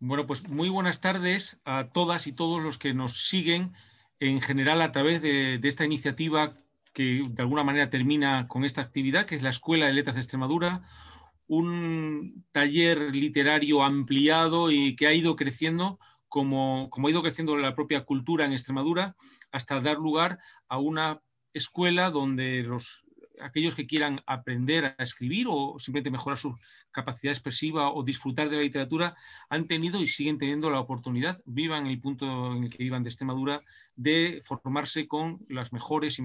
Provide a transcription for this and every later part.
Bueno, pues muy buenas tardes a todas y todos los que nos siguen en general a través de esta iniciativa que de alguna manera termina con esta actividad, que es la Escuela de Letras de Extremadura, un taller literario ampliado y que ha ido creciendo como ha ido creciendo la propia cultura en Extremadura, hasta dar lugar a una escuela donde aquellos que quieran aprender a escribir o simplemente mejorar su capacidad expresiva o disfrutar de la literatura han tenido y siguen teniendo la oportunidad, vivan en el punto en el que vivan de Extremadura, de formarse con las mejores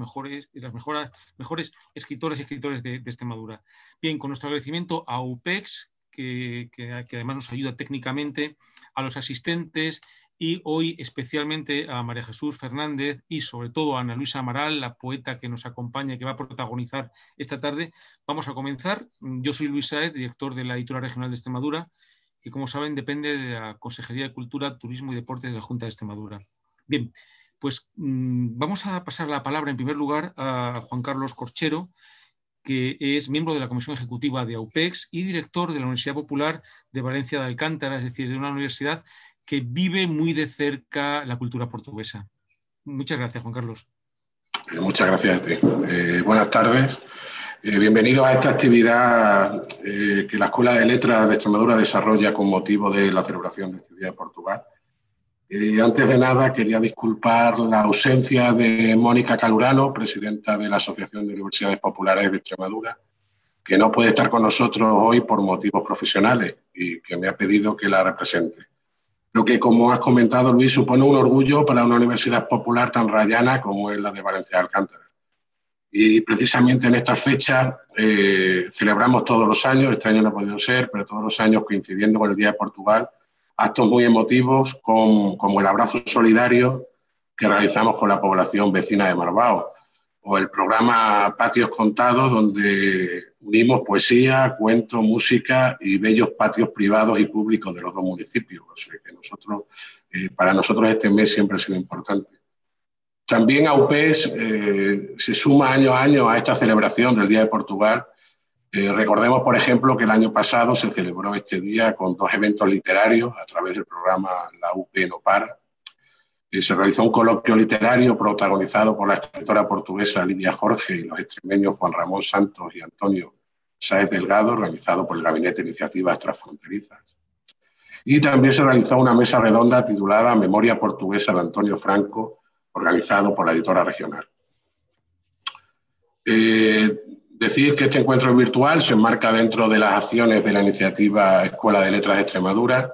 escritores y escritores de Extremadura. Bien, con nuestro agradecimiento a UPEX, que además nos ayuda técnicamente, a los asistentes y hoy especialmente a María Jesús Fernández y sobre todo a Ana Luisa Amaral, la poeta que nos acompaña y que va a protagonizar esta tarde. Vamos a comenzar. Yo soy Luis Sáez, director de la Editora Regional de Extremadura, que como saben depende de la Consejería de Cultura, Turismo y Deportes de la Junta de Extremadura. Bien, pues vamos a pasar la palabra en primer lugar a Juan Carlos Corchero, que es miembro de la Comisión Ejecutiva de AUPEX y director de la Universidad Popular de Valencia de Alcántara, es decir, de una universidad que vive muy de cerca la cultura portuguesa. Muchas gracias, Juan Carlos. Muchas gracias a ti. Buenas tardes. Bienvenidos a esta actividad que la Escuela de Letras de Extremadura desarrolla con motivo de la celebración de este Día de Portugal. Antes de nada, quería disculpar la ausencia de Mónica Calurano, presidenta de la Asociación de Universidades Populares de Extremadura, que no puede estar con nosotros hoy por motivos profesionales y que me ha pedido que la represente. Lo que, como has comentado, Luis, supone un orgullo para una universidad popular tan rayana como es la de Valencia de Alcántara. Y precisamente en esta fecha celebramos todos los años, este año no ha podido ser, pero todos los años coincidiendo con el Día de Portugal, actos muy emotivos como el abrazo solidario que realizamos con la población vecina de Marbao, o el programa Patios Contados, donde unimos poesía, cuento, música y bellos patios privados y públicos de los dos municipios. O sea que para nosotros este mes siempre ha sido importante. También AUPEX se suma año a año a esta celebración del Día de Portugal. Recordemos, por ejemplo, que el año pasado se celebró este día con 2 eventos literarios a través del programa La UP No Para. Se realizó un coloquio literario protagonizado por la escritora portuguesa Lidia Jorge y los extremeños Juan Ramón Santos y Antonio Sáez Delgado, organizado por el Gabinete de Iniciativas Transfronterizas. Y también se realizó una mesa redonda titulada Memoria Portuguesa de Antonio Franco, organizado por la Editora Regional. Decir que este encuentro virtual se enmarca dentro de las acciones de la iniciativa Escuela de Letras de Extremadura,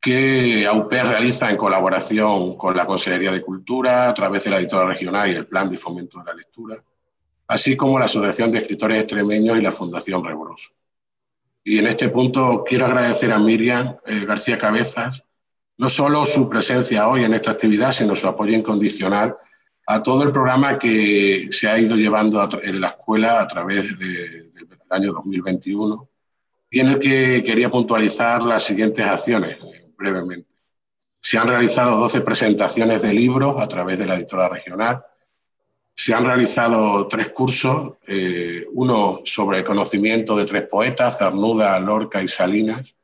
que AUPEX realiza en colaboración con la Consejería de Cultura a través de la Editora Regional y el Plan de Fomento de la Lectura, así como la Asociación de Escritores Extremeños y la Fundación Rebroso. Y en este punto quiero agradecer a Miriam García Cabezas no solo su presencia hoy en esta actividad, sino su apoyo incondicional a todo el programa que se ha ido llevando en la escuela a través del año 2021 y en el que quería puntualizar las siguientes acciones brevemente. Se han realizado 12 presentaciones de libros a través de la Editora Regional. Se han realizado 3 cursos, uno sobre el conocimiento de 3 poetas, Cernuda, Lorca y Salinas,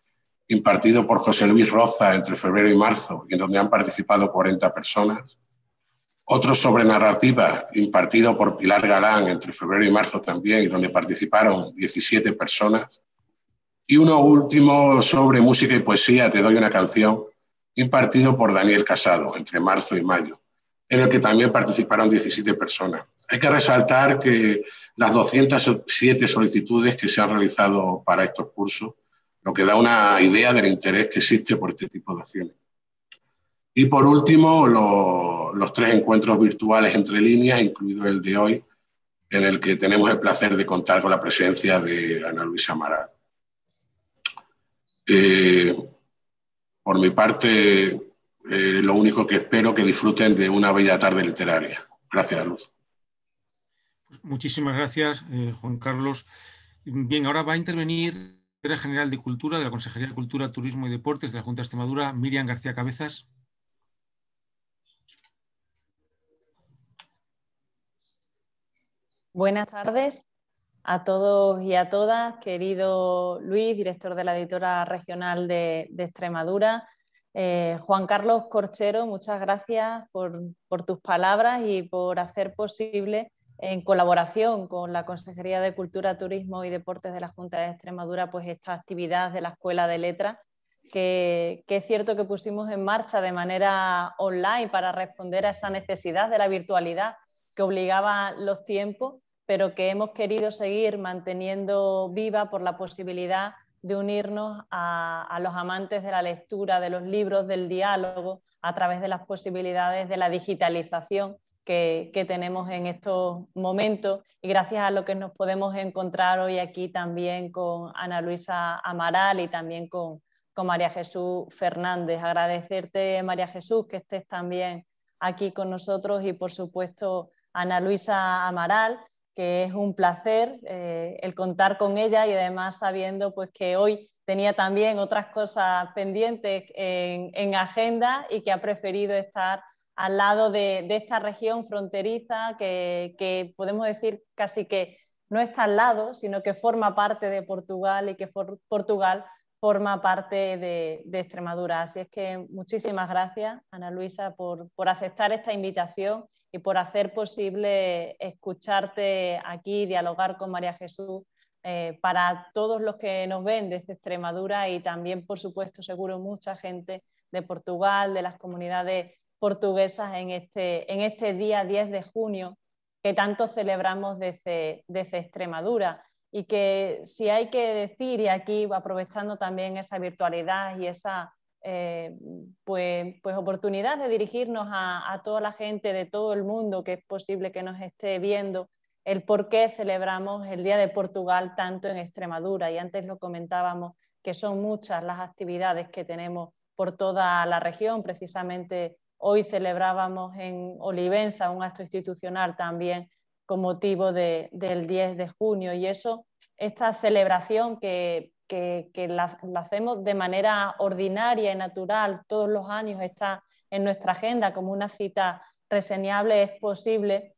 impartido por José Luis Roza entre febrero y marzo, y en donde han participado 40 personas. Otro sobre narrativa, impartido por Pilar Galán entre febrero y marzo también, y donde participaron 17 personas. Y uno último sobre música y poesía, Te doy una canción, impartido por Daniel Casado entre marzo y mayo, en el que también participaron 17 personas. Hay que resaltar que las 207 solicitudes que se han realizado para estos cursos, lo que da una idea del interés que existe por este tipo de acciones. Y por último, los 3 encuentros virtuales entre líneas, incluido el de hoy, en el que tenemos el placer de contar con la presencia de Ana Luisa Amaral. Por mi parte, lo único que espero que disfruten de una bella tarde literaria. Gracias, Luz. Muchísimas gracias, Juan Carlos. Bien, ahora va a intervenir la Secretaria General de Cultura de la Consejería de Cultura, Turismo y Deportes de la Junta de Extremadura, Miriam García Cabezas. Buenas tardes a todos y a todas, querido Luis, director de la editora regional de Extremadura. Juan Carlos Corchero, muchas gracias por tus palabras y por hacer posible, en colaboración con la Consejería de Cultura, Turismo y Deportes de la Junta de Extremadura, pues esta actividad de la Escuela de Letras, que es cierto que pusimos en marcha de manera online para responder a esa necesidad de la virtualidad que obligaba los tiempos, pero que hemos querido seguir manteniendo viva por la posibilidad de unirnos a los amantes de la lectura, de los libros, del diálogo, a través de las posibilidades de la digitalización que tenemos en estos momentos, y gracias a lo que nos podemos encontrar hoy aquí también con Ana Luisa Amaral y también con María Jesús Fernández. Agradecerte, María Jesús, que estés también aquí con nosotros, y por supuesto Ana Luisa Amaral, que es un placer el contar con ella, y además sabiendo pues que hoy tenía también otras cosas pendientes en agenda y que ha preferido estar al lado de esta región fronteriza que podemos decir casi que no está al lado, sino que forma parte de Portugal, y que Portugal forma parte de Extremadura. Así es que muchísimas gracias, Ana Luisa, por aceptar esta invitación y por hacer posible escucharte aquí, dialogar con María Jesús, para todos los que nos ven desde Extremadura, y también, por supuesto, seguro mucha gente de Portugal, de las comunidades portuguesas en este día 10 de junio que tanto celebramos desde Extremadura. Y que, si hay que decir, y aquí aprovechando también esa virtualidad y esa pues oportunidad de dirigirnos a toda la gente de todo el mundo que es posible que nos esté viendo, el por qué celebramos el Día de Portugal tanto en Extremadura. Y antes lo comentábamos, que son muchas las actividades que tenemos por toda la región. Precisamente hoy celebrábamos en Olivenza un acto institucional también con motivo del 10 de junio, y esta celebración que la hacemos de manera ordinaria y natural todos los años, está en nuestra agenda como una cita reseñable, es posible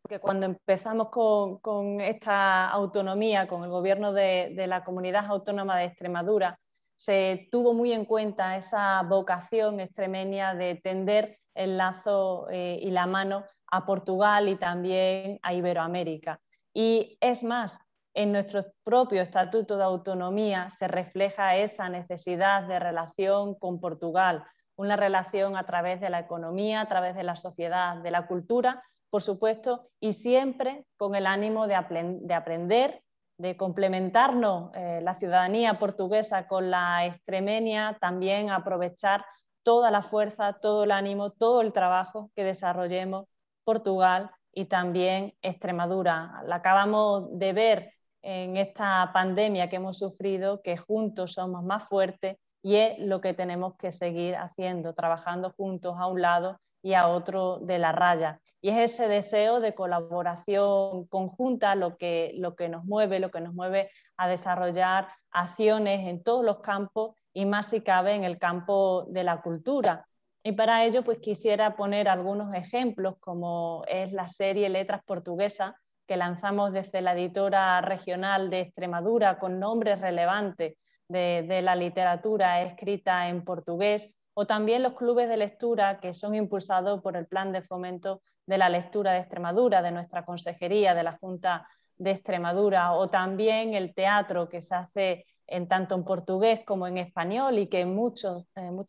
porque cuando empezamos con esta autonomía, con el gobierno de la Comunidad Autónoma de Extremadura, se tuvo muy en cuenta esa vocación extremeña de tender el lazo y la mano a Portugal y también a Iberoamérica. Y es más, en nuestro propio Estatuto de Autonomía se refleja esa necesidad de relación con Portugal, una relación a través de la economía, a través de la sociedad, de la cultura, por supuesto, y siempre con el ánimo de aprender, de complementarnos la ciudadanía portuguesa con la extremeña, también aprovechar toda la fuerza, todo el ánimo, todo el trabajo que desarrollemos Portugal y también Extremadura. La acabamos de ver en esta pandemia que hemos sufrido, que juntos somos más fuertes, y es lo que tenemos que seguir haciendo, trabajando juntos a un lado y a otro de la raya. Y es ese deseo de colaboración conjunta lo que nos mueve a desarrollar acciones en todos los campos, y más si cabe en el campo de la cultura. Y para ello pues quisiera poner algunos ejemplos, como es la serie Letras Portuguesas, que lanzamos desde la editora regional de Extremadura, con nombres relevantes de la literatura escrita en portugués, o también los clubes de lectura que son impulsados por el Plan de Fomento de la Lectura de Extremadura, de nuestra Consejería, de la Junta de Extremadura, o también el teatro que se hace tanto en portugués como en español, y que muchas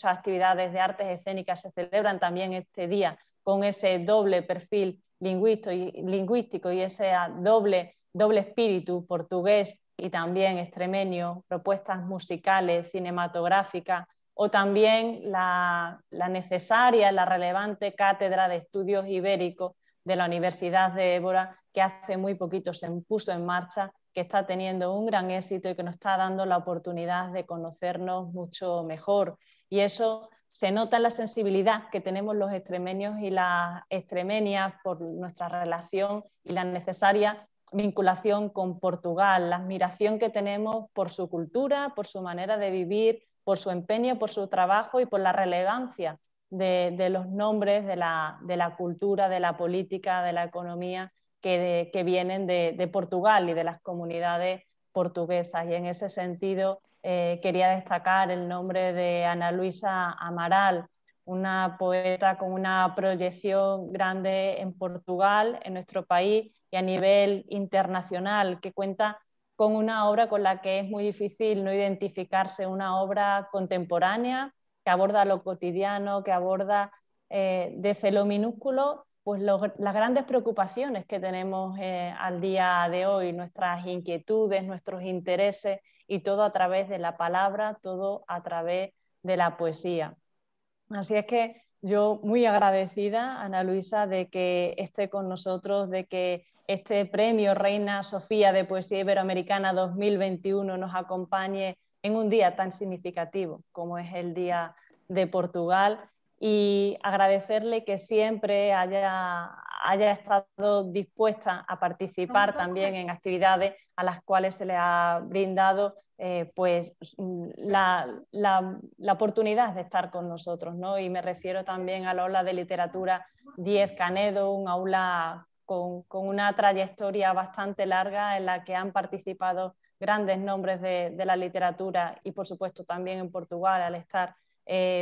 actividades de artes escénicas se celebran también este día con ese doble perfil lingüístico y ese doble espíritu portugués y también extremeño, propuestas musicales, cinematográficas, o también la necesaria, la relevante Cátedra de Estudios Ibéricos de la Universidad de Évora, que hace muy poquito se puso en marcha, que está teniendo un gran éxito y que nos está dando la oportunidad de conocernos mucho mejor. Y eso se nota en la sensibilidad que tenemos los extremeños y las extremeñas por nuestra relación y la necesaria vinculación con Portugal, la admiración que tenemos por su cultura, por su manera de vivir, por su empeño, por su trabajo y por la relevancia de los nombres de la cultura, de la política, de la economía que vienen de Portugal y de las comunidades portuguesas. Y en ese sentido quería destacar el nombre de Ana Luisa Amaral, una poeta con una proyección grande en Portugal, en nuestro país y a nivel internacional, que cuenta con una obra con la que es muy difícil no identificarse, una obra contemporánea que aborda lo cotidiano, que aborda desde lo minúsculo pues las grandes preocupaciones que tenemos al día de hoy, nuestras inquietudes, nuestros intereses, y todo a través de la palabra, todo a través de la poesía. Así es que yo muy agradecida, Ana Luisa, de que esté con nosotros, de que este premio Reina Sofía de Poesía Iberoamericana 2021 nos acompañe en un día tan significativo como es el Día de Portugal, y agradecerle que siempre haya estado dispuesta a participar también en actividades a las cuales se le ha brindado pues la oportunidad de estar con nosotros, ¿no? Y me refiero también al aula de literatura 10 Canedo, un aula con una trayectoria bastante larga en la que han participado grandes nombres de la literatura, y por supuesto también en Portugal, al estar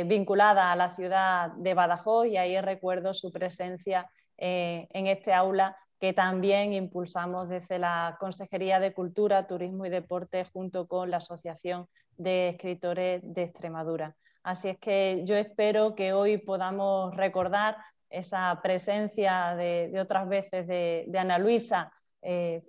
vinculada a la ciudad de Badajoz, y ahí recuerdo su presencia en este aula que también impulsamos desde la Consejería de Cultura, Turismo y Deporte junto con la Asociación de Escritores de Extremadura. Así es que yo espero que hoy podamos recordar esa presencia de otras veces de Ana Luisa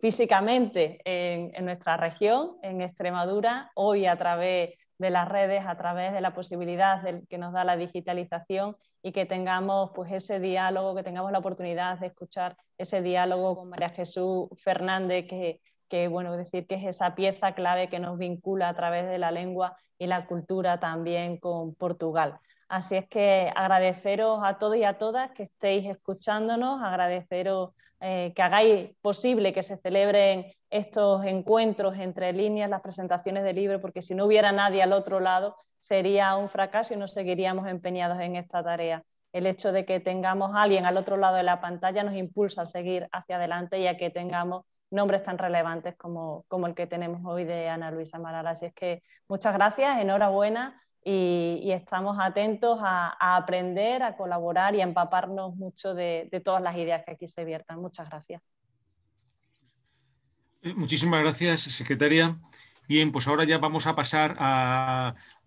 físicamente en nuestra región, en Extremadura, hoy a través de las redes, a través de la posibilidad que nos da la digitalización, y que tengamos pues ese diálogo, que tengamos la oportunidad de escuchar ese diálogo con María Jesús Fernández, que bueno, decir que es esa pieza clave que nos vincula a través de la lengua y la cultura también con Portugal. Así es que agradeceros a todos y a todas que estéis escuchándonos, agradeceros que hagáis posible que se celebren estos encuentros entre líneas, las presentaciones de libros, porque si no hubiera nadie al otro lado sería un fracaso y no seguiríamos empeñados en esta tarea. El hecho de que tengamos a alguien al otro lado de la pantalla nos impulsa a seguir hacia adelante y a que tengamos nombres tan relevantes como el que tenemos hoy de Ana Luisa Amaral. Así es que muchas gracias, enhorabuena, y estamos atentos a aprender, a colaborar y a empaparnos mucho de todas las ideas que aquí se viertan. Muchas gracias. Muchísimas gracias, secretaria. Bien, pues ahora ya vamos a pasar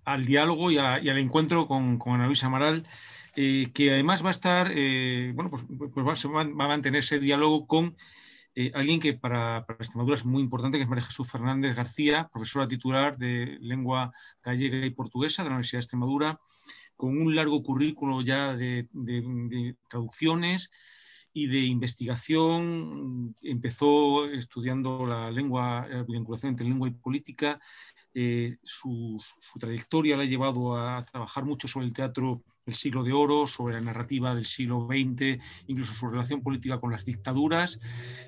al diálogo y al encuentro con Ana Luisa Amaral, que además va a estar, bueno, pues va a mantener ese diálogo con alguien que para Extremadura es muy importante, que es María Jesús Fernández García, profesora titular de lengua gallega y portuguesa de la Universidad de Extremadura, con un largo currículo ya de traducciones y de investigación. Empezó estudiando la vinculación entre lengua y política. Su trayectoria la ha llevado a trabajar mucho sobre el teatro del siglo de oro, sobre la narrativa del siglo XX, incluso su relación política con las dictaduras,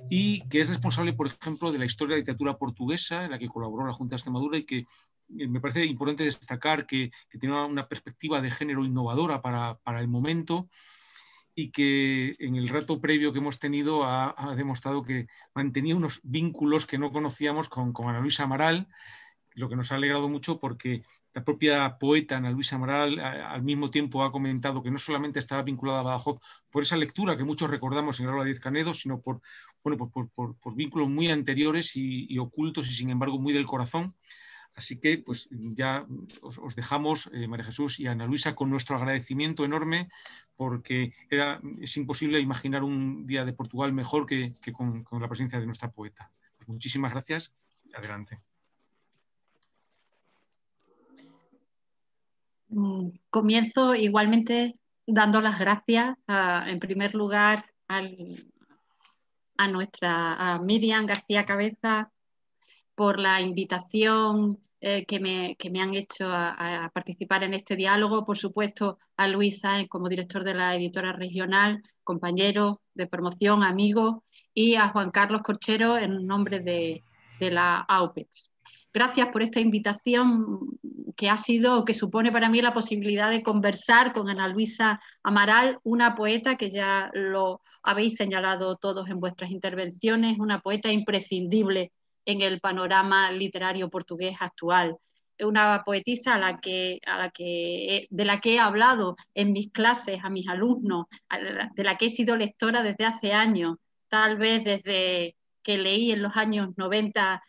y que es responsable, por ejemplo, de la historia de la literatura portuguesa, en la que colaboró la Junta de Extremadura, y que me parece importante destacar que tiene una perspectiva de género innovadora para el momento, y que en el rato previo que hemos tenido ha demostrado que mantenía unos vínculos que no conocíamos con Ana Luisa Amaral, lo que nos ha alegrado mucho, porque la propia poeta Ana Luisa Amaral al mismo tiempo ha comentado que no solamente estaba vinculada a Badajoz por esa lectura que muchos recordamos en el aula 10 Canedo, sino por vínculos muy anteriores y ocultos, y sin embargo muy del corazón. Así que pues ya os dejamos, María Jesús y Ana Luisa, con nuestro agradecimiento enorme, porque es imposible imaginar un día de Portugal mejor que con la presencia de nuestra poeta. Pues muchísimas gracias. Adelante. Comienzo igualmente dando las gracias en primer lugar a Miriam García Cabeza por la invitación que me han hecho a participar en este diálogo, por supuesto a Luis Sáenz como director de la editora regional, compañero de promoción, amigo, y a Juan Carlos Corchero en nombre de la AUPEX. Gracias por esta invitación que supone para mí la posibilidad de conversar con Ana Luisa Amaral, una poeta que ya lo habéis señalado todos en vuestras intervenciones, una poeta imprescindible en el panorama literario portugués actual. Una poetisa de la que he hablado en mis clases a mis alumnos, de la que he sido lectora desde hace años, tal vez desde que leí en los años 90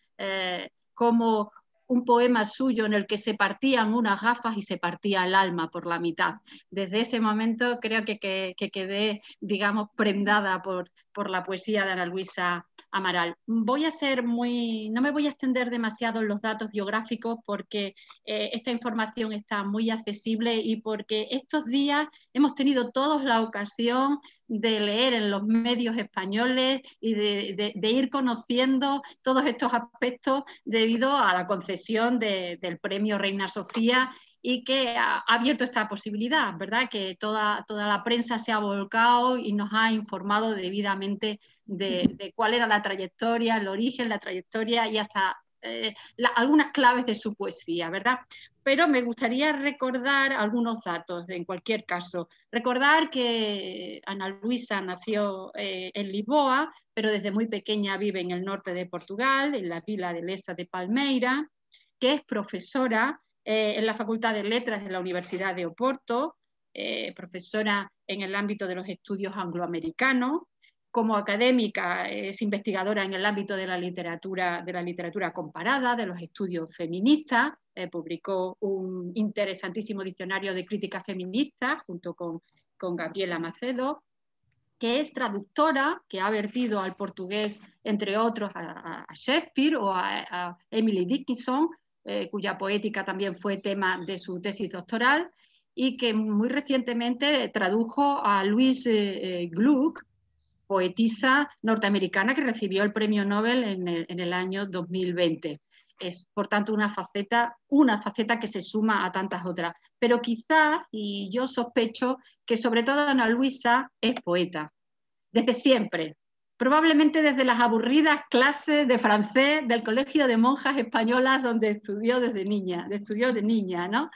como un poema suyo en el que se partían unas gafas y se partía el alma por la mitad. Desde ese momento creo que quedé, digamos, prendada por la poesía de Ana Luisa Amaral. No me voy a extender demasiado en los datos biográficos porque esta información está muy accesible y porque estos días hemos tenido todos la ocasión de leer en los medios españoles y de ir conociendo todos estos aspectos debido a la concesión del premio Reina Sofía y que ha abierto esta posibilidad, ¿verdad? Que toda la prensa se ha volcado y nos ha informado debidamente de cuál era la trayectoria, el origen, la trayectoria y hasta algunas claves de su poesía, ¿verdad? Pero me gustaría recordar algunos datos, en cualquier caso. Recordar que Ana Luisa nació en Lisboa, pero desde muy pequeña vive en el norte de Portugal, en la vila de Lessa de Palmeira, que es profesora en la Facultad de Letras de la Universidad de Oporto, profesora en el ámbito de los estudios angloamericanos. Como académica es investigadora en el ámbito de la literatura comparada, de los estudios feministas, publicó un interesantísimo diccionario de crítica feminista junto con Gabriela Macedo, que es traductora, que ha vertido al portugués, entre otros, a Shakespeare o a Emily Dickinson, cuya poética también fue tema de su tesis doctoral, y que muy recientemente tradujo a Louise Gluck, poetisa norteamericana que recibió el premio Nobel en el año 2020. Es, por tanto, una faceta que se suma a tantas otras. Pero quizás, y yo sospecho, que sobre todo Ana Luisa es poeta, desde siempre. Probablemente desde las aburridas clases de francés del Colegio de Monjas Españolas donde estudió de niña, ¿no?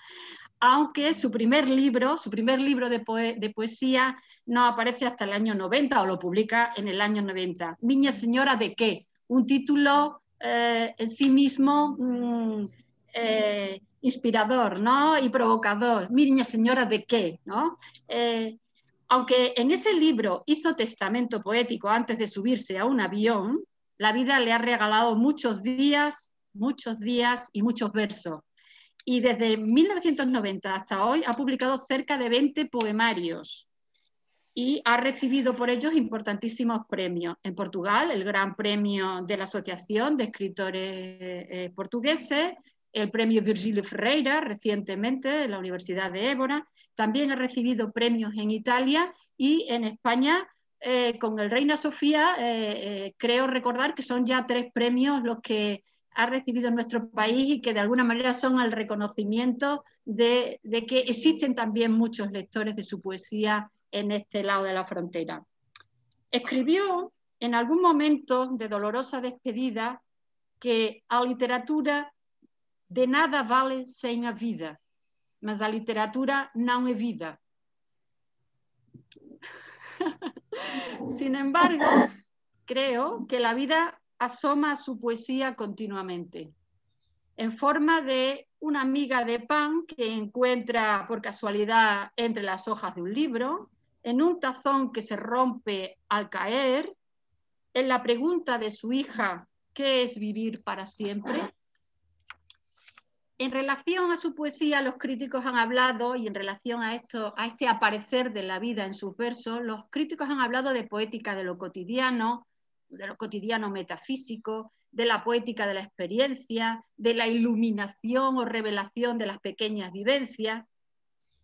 Aunque su primer libro de poesía no aparece hasta el año 90 o lo publica en el año 90. Miña Señora de qué, un título en sí mismo inspirador, ¿no? Y provocador. Miña Señora de qué, ¿no? Aunque en ese libro hizo testamento poético antes de subirse a un avión, la vida le ha regalado muchos días y muchos versos. Y desde 1990 hasta hoy ha publicado cerca de 20 poemarios y ha recibido por ellos importantísimos premios. En Portugal, el Gran Premio de la Asociación de Escritores Portugueses, el premio Virgílio Ferreira, recientemente, de la Universidad de Évora. También ha recibido premios en Italia y en España, con el Reina Sofía, creo recordar que son ya 3 premios los que ha recibido en nuestro país y que de alguna manera son el reconocimiento de que existen también muchos lectores de su poesía en este lado de la frontera. Escribió en algún momento de dolorosa despedida que a literatura de nada vale sem a vida, mas a literatura não é vida. Sin embargo, creo que la vida asoma a su poesía continuamente, en forma de una miga de pan que encuentra por casualidad entre las hojas de un libro, en un tazón que se rompe al caer, en la pregunta de su hija, ¿qué es vivir para siempre? En relación a su poesía, los críticos han hablado, y en relación a este aparecer de la vida en sus versos, los críticos han hablado de poética de lo cotidiano metafísico, de la poética de la experiencia, de la iluminación o revelación de las pequeñas vivencias.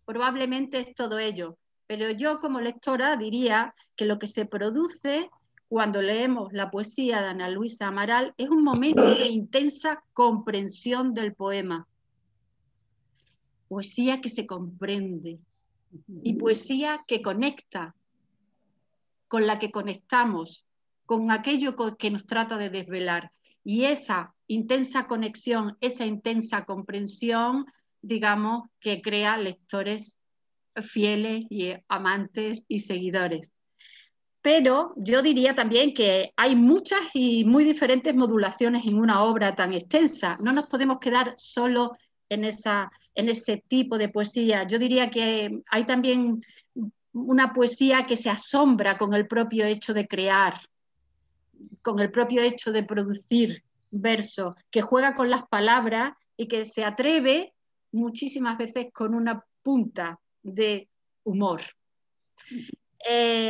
Probablemente es todo ello, pero yo como lectora diría que lo que se produce cuando leemos la poesía de Ana Luisa Amaral es un momento de intensa comprensión del poema. Poesía que se comprende y poesía que conecta, con la que conectamos, con aquello que nos trata de desvelar. Y esa intensa conexión, esa intensa comprensión, digamos, que crea lectores fieles y amantes y seguidores. Pero yo diría también que hay muchas y muy diferentes modulaciones en una obra tan extensa. No nos podemos quedar solo en ese tipo de poesía. Yo diría que hay también una poesía que se asombra con el propio hecho de crear, con el propio hecho de producir verso, que juega con las palabras y que se atreve muchísimas veces con una punta de humor.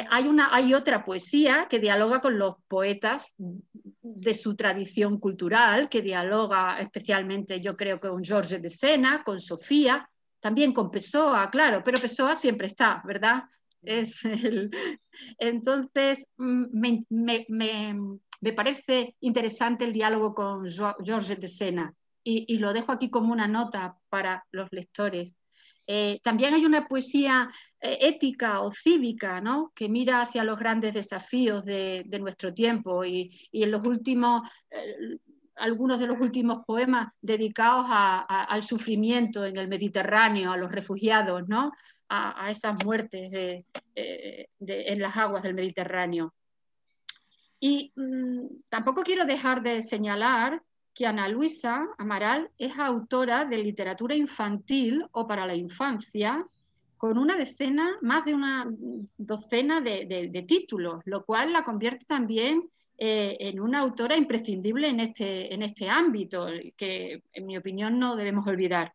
Hay otra poesía que dialoga con los poetas de su tradición cultural, que dialoga especialmente, yo creo, con Georges de Sena, con Sofía, también con Pessoa, claro, pero Pessoa siempre está, ¿verdad? Entonces, me parece interesante el diálogo con Georges de Sena y lo dejo aquí como una nota para los lectores. También hay una poesía ética o cívica, ¿no?, que mira hacia los grandes desafíos de nuestro tiempo y en los últimos, algunos de los últimos poemas dedicados al sufrimiento en el Mediterráneo, a los refugiados, ¿no?, a esas muertes en las aguas del Mediterráneo. Y tampoco quiero dejar de señalar que Ana Luisa Amaral es autora de literatura infantil o para la infancia, con más de una docena de títulos, lo cual la convierte también en una autora imprescindible en este ámbito, que en mi opinión no debemos olvidar.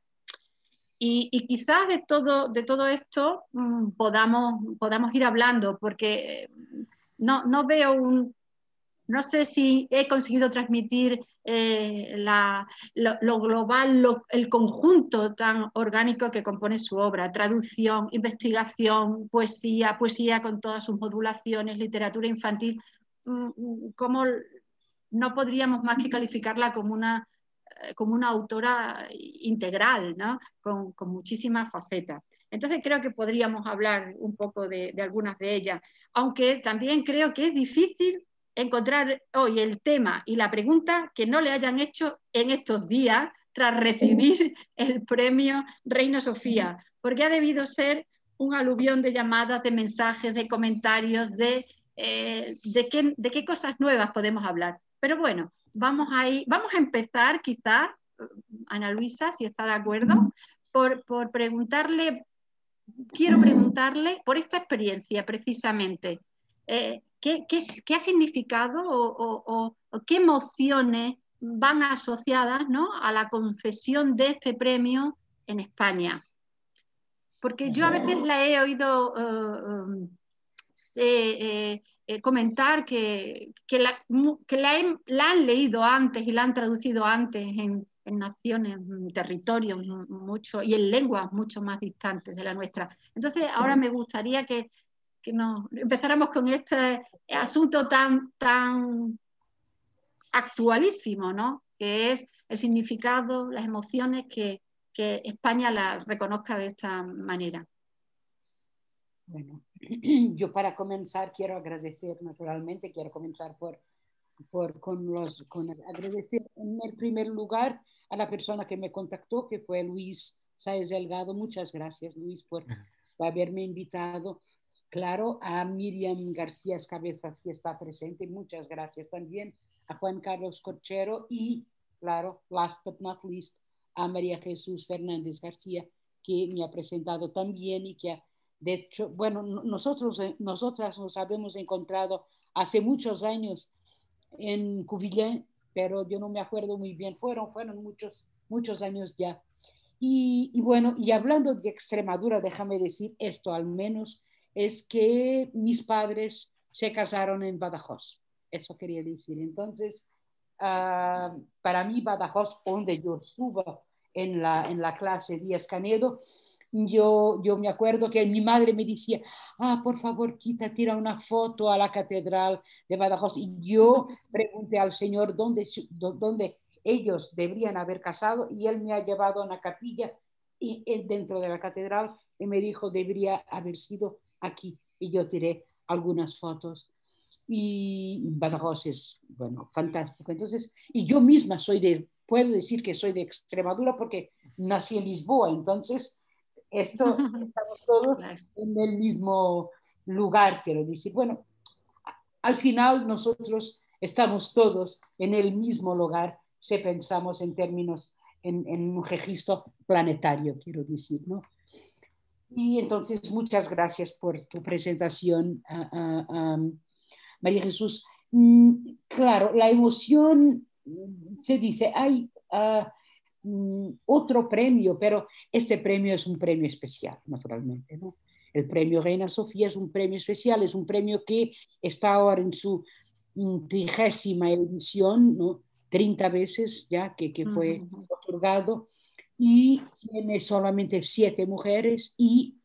Y quizás de todo esto podamos ir hablando, porque no veo no sé si he conseguido transmitir lo global, el conjunto tan orgánico que compone su obra: traducción, investigación, poesía con todas sus modulaciones, literatura infantil. Como no podríamos más que calificarla como una autora integral, ¿no?, con muchísimas facetas. Entonces creo que podríamos hablar un poco de algunas de ellas, aunque también creo que es difícil encontrar hoy el tema y la pregunta que no le hayan hecho en estos días tras recibir el premio Reina Sofía, porque ha debido ser un aluvión de llamadas, de mensajes, de comentarios, de qué cosas nuevas podemos hablar. Pero bueno, vamos a empezar quizás, Ana Luisa, si está de acuerdo, por quiero preguntarle por esta experiencia precisamente. ¿Qué ha significado o qué emociones van asociadas, ¿no?, a la concesión de este premio en España? Porque yo a veces la he oído comentar que la han leído antes y la han traducido antes en naciones, territorios y en lenguas mucho más distantes de la nuestra. Entonces ahora me gustaría que empezáramos con este asunto tan actualísimo, ¿no?, que es el significado, las emociones, que España la reconozca de esta manera. Bueno, yo para comenzar quiero agradecer, naturalmente, quiero comenzar con agradecer en el primer lugar a la persona que me contactó, que fue Luis Sáez Delgado. Muchas gracias, Luis, por haberme invitado. Claro, a Miriam García Cabezas, que está presente, muchas gracias también, a Juan Carlos Corchero y, claro, last but not least, a María Jesús Fernández García, que me ha presentado también y que de hecho, bueno, nosotras nos habíamos encontrado hace muchos años en Couvillén, pero yo no me acuerdo muy bien, fueron muchos años ya. Y bueno, y hablando de Extremadura, déjame decir esto al menos, es que mis padres se casaron en Badajoz, eso quería decir. Entonces, para mí Badajoz, donde yo estuve en la clase Díaz Canedo, yo me acuerdo que mi madre me decía, por favor, tira una foto a la catedral de Badajoz. Y yo pregunté al Señor dónde ellos deberían haber casado, y Él me ha llevado a una capilla dentro de la catedral y me dijo, debería haber sido aquí. Y yo tiré algunas fotos. y Badajoz es, bueno, fantástico. Entonces, y yo misma puedo decir que soy de Extremadura porque nací en Lisboa, entonces estamos todos en el mismo lugar, quiero decir. Bueno, al final nosotros estamos todos en el mismo lugar si pensamos en términos, en un registro planetario, quiero decir, ¿no? Y entonces, muchas gracias por tu presentación, María Jesús. Claro, la emoción, se dice, hay otro premio, pero este premio es un premio especial, naturalmente, ¿no? El premio Reina Sofía es un premio especial, es un premio que está ahora en su 30ª edición, ¿no? 30 veces ya que fue otorgado, y tiene solamente 7 mujeres y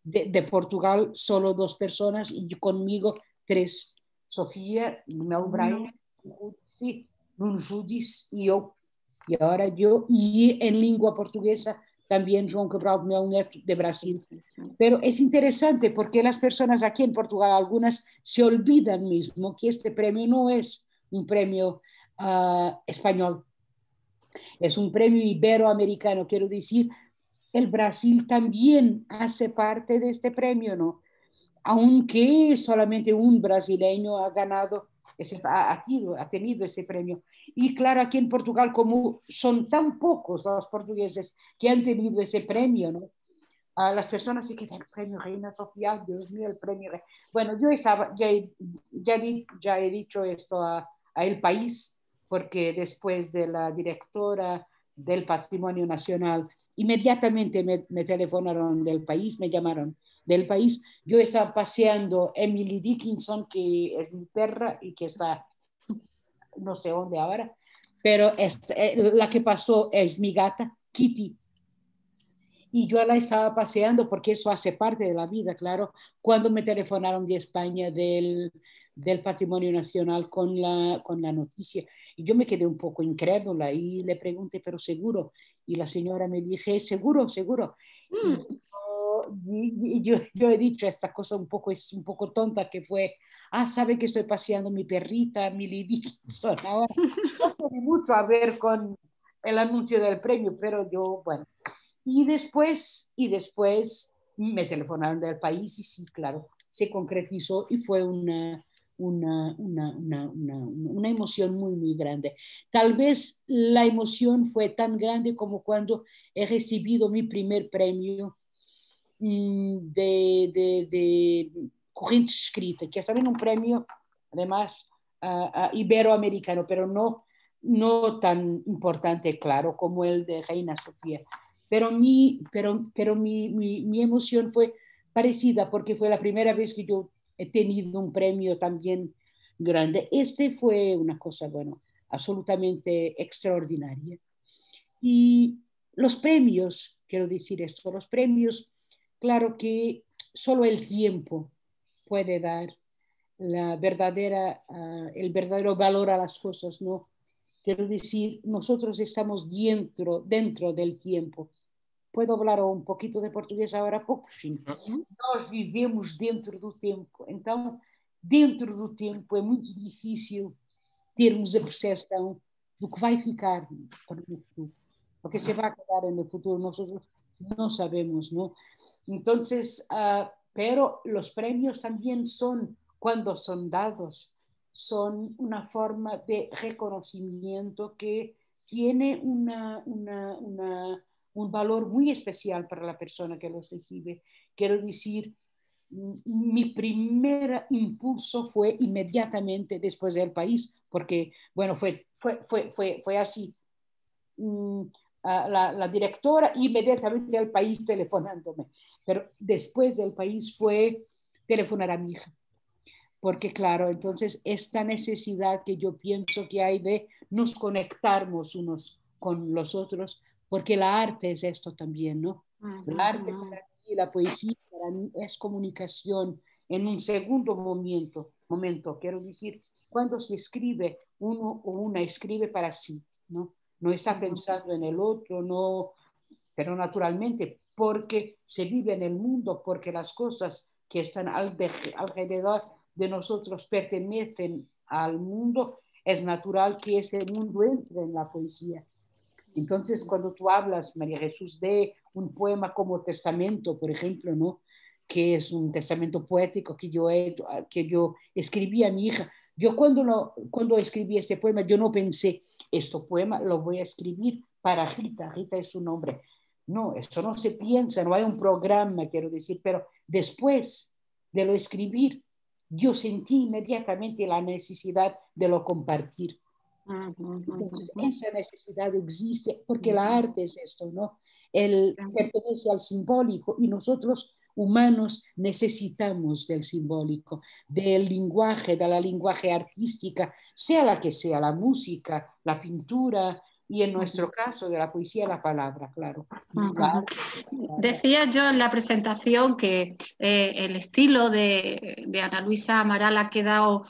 de Portugal solo 2 personas y conmigo 3, Sofía, Mel Brain, Nuno Judis y yo. Y ahora yo, y en lengua portuguesa también João Cabral de Melo Neto de Brasil. Pero es interesante porque las personas aquí en Portugal, algunas se olvidan mismo que este premio no es un premio español, es un premio iberoamericano, quiero decir, el Brasil también hace parte de este premio, ¿no? Aunque solamente un brasileño ha ganado, ha tenido ese premio. Y claro, aquí en Portugal, como son tan pocos los portugueses que han tenido ese premio, ¿no? Las personas se quedan, el premio Reina Sofía, Dios mío, el premio. Bueno, yo ya he dicho esto a El País, porque después de la directora del Patrimonio Nacional, inmediatamente me telefonaron del País, me llamaron del País. Yo estaba paseando Emily Dickinson, que es mi perra y que está no sé dónde ahora, pero la que pasó es mi gata, Kitty. Y yo la estaba paseando porque eso hace parte de la vida, claro, cuando me telefonaron de España del Patrimonio Nacional con la noticia. Y yo me quedé un poco incrédula y le pregunté, pero seguro. Y la señora me dije, seguro, seguro. Y yo he dicho esta cosa es un poco tonta que fue, sabe que estoy paseando mi perrita, Millie Dickinson. Ahora no tiene mucho a ver con el anuncio del premio, pero yo, bueno. Y después me telefonaron del País y sí, claro, se concretizó y fue una emoción muy, muy grande. Tal vez la emoción fue tan grande como cuando he recibido mi primer premio de corriente escrita, que es también un premio, además, iberoamericano, pero no tan importante, claro, como el de Reina Sofía. Pero mi emoción fue parecida porque fue la primera vez que yo he tenido un premio también grande. Este fue una cosa, bueno, absolutamente extraordinaria. Y los premios, quiero decir esto, los premios, claro que solo el tiempo puede dar el verdadero valor a las cosas, ¿no? Quiero decir, nosotros estamos dentro del tiempo. Puedo hablar un poquito de português agora há pouquinho. Nós vivemos dentro do tempo. Então, dentro do tempo é muito difícil termos a percepção do que vai ficar para o futuro. Porque se vai quedar no futuro, nosotros no sabemos, ¿no? Entonces, pero los premios también son, cuando son dados, son una forma de reconocimiento que tiene un valor muy especial para la persona que los recibe. Quiero decir, mi primer impulso fue inmediatamente después del País, porque, bueno, fue así. La directora inmediatamente al País telefonándome, pero después del País fue telefonar a mi hija, porque claro, entonces esta necesidad que yo pienso que hay de nos conectarnos unos con los otros, porque la arte es esto también, ¿no? El arte para mí, la poesía para mí es comunicación en un segundo momento, quiero decir, cuando se escribe, uno o una escribe para sí, ¿no? No está pensando en el otro, no, pero naturalmente porque se vive en el mundo, porque las cosas que están alrededor de nosotros pertenecen al mundo, es natural que ese mundo entre en la poesía. Entonces, cuando tú hablas, María Jesús, de un poema como Testamento, por ejemplo, ¿no? Que es un testamento poético que yo escribí a mi hija. Yo cuando escribí este poema, yo no pensé, este poema lo voy a escribir para Rita, Rita es su nombre. No, eso no se piensa, no hay un programa, quiero decir, pero después de lo escribir, yo sentí inmediatamente la necesidad de lo compartir. Entonces, esa necesidad existe porque la arte es esto, ¿no? Él pertenece al simbólico y nosotros humanos necesitamos del simbólico, del lenguaje, de la lenguaje artística, sea la que sea, la música, la pintura y en nuestro caso de la poesía, la palabra, claro. Decía yo en la presentación que el estilo de Ana Luisa Amaral ha quedado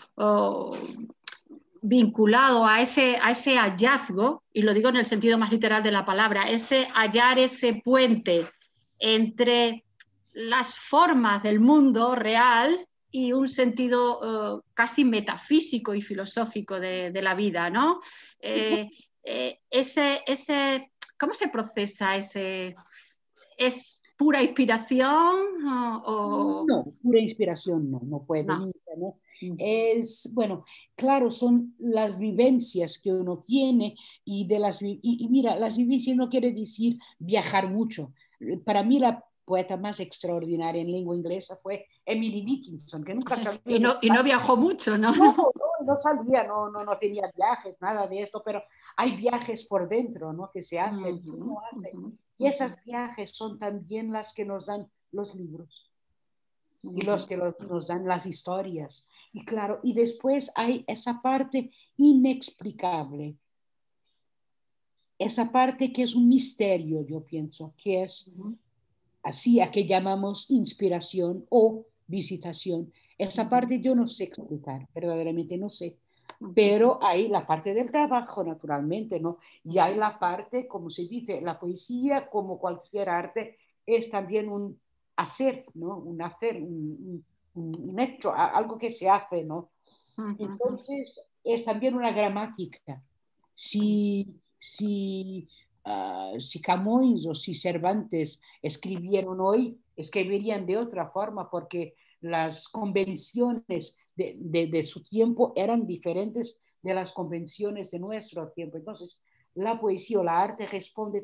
vinculado a ese hallazgo, y lo digo en el sentido más literal de la palabra, ese hallar ese puente entre las formas del mundo real y un sentido casi metafísico y filosófico de la vida, ¿no? ¿Cómo se procesa ese? ¿Es pura inspiración? No, pura inspiración no puede nunca, ¿no? Es, bueno, claro, son las vivencias que uno tiene y mira, las vivencias no quiere decir viajar mucho. Para mí la poeta más extraordinaria en lengua inglesa fue Emily Dickinson, que nunca salía. Y no viajó mucho, ¿no? No salía, no tenía viajes, nada de esto, pero hay viajes por dentro, ¿no? Que se hacen, y esos viajes son también las que nos dan los libros y los que nos dan las historias. Y claro, y después hay esa parte inexplicable, esa parte que es un misterio, yo pienso, que es así a que llamamos inspiración o visitación. Esa parte yo no sé explicar, verdaderamente no sé. Pero hay la parte del trabajo, naturalmente, ¿no? Y hay la parte, como se dice, la poesía, como cualquier arte, es también un hacer, ¿no? Un hacer, un hecho, algo que se hace, ¿no? Entonces, es también una gramática. Si Camões o si Cervantes escribieron hoy, escribirían de otra forma porque las convenciones de su tiempo eran diferentes de las convenciones de nuestro tiempo. Entonces, la poesía o la arte responde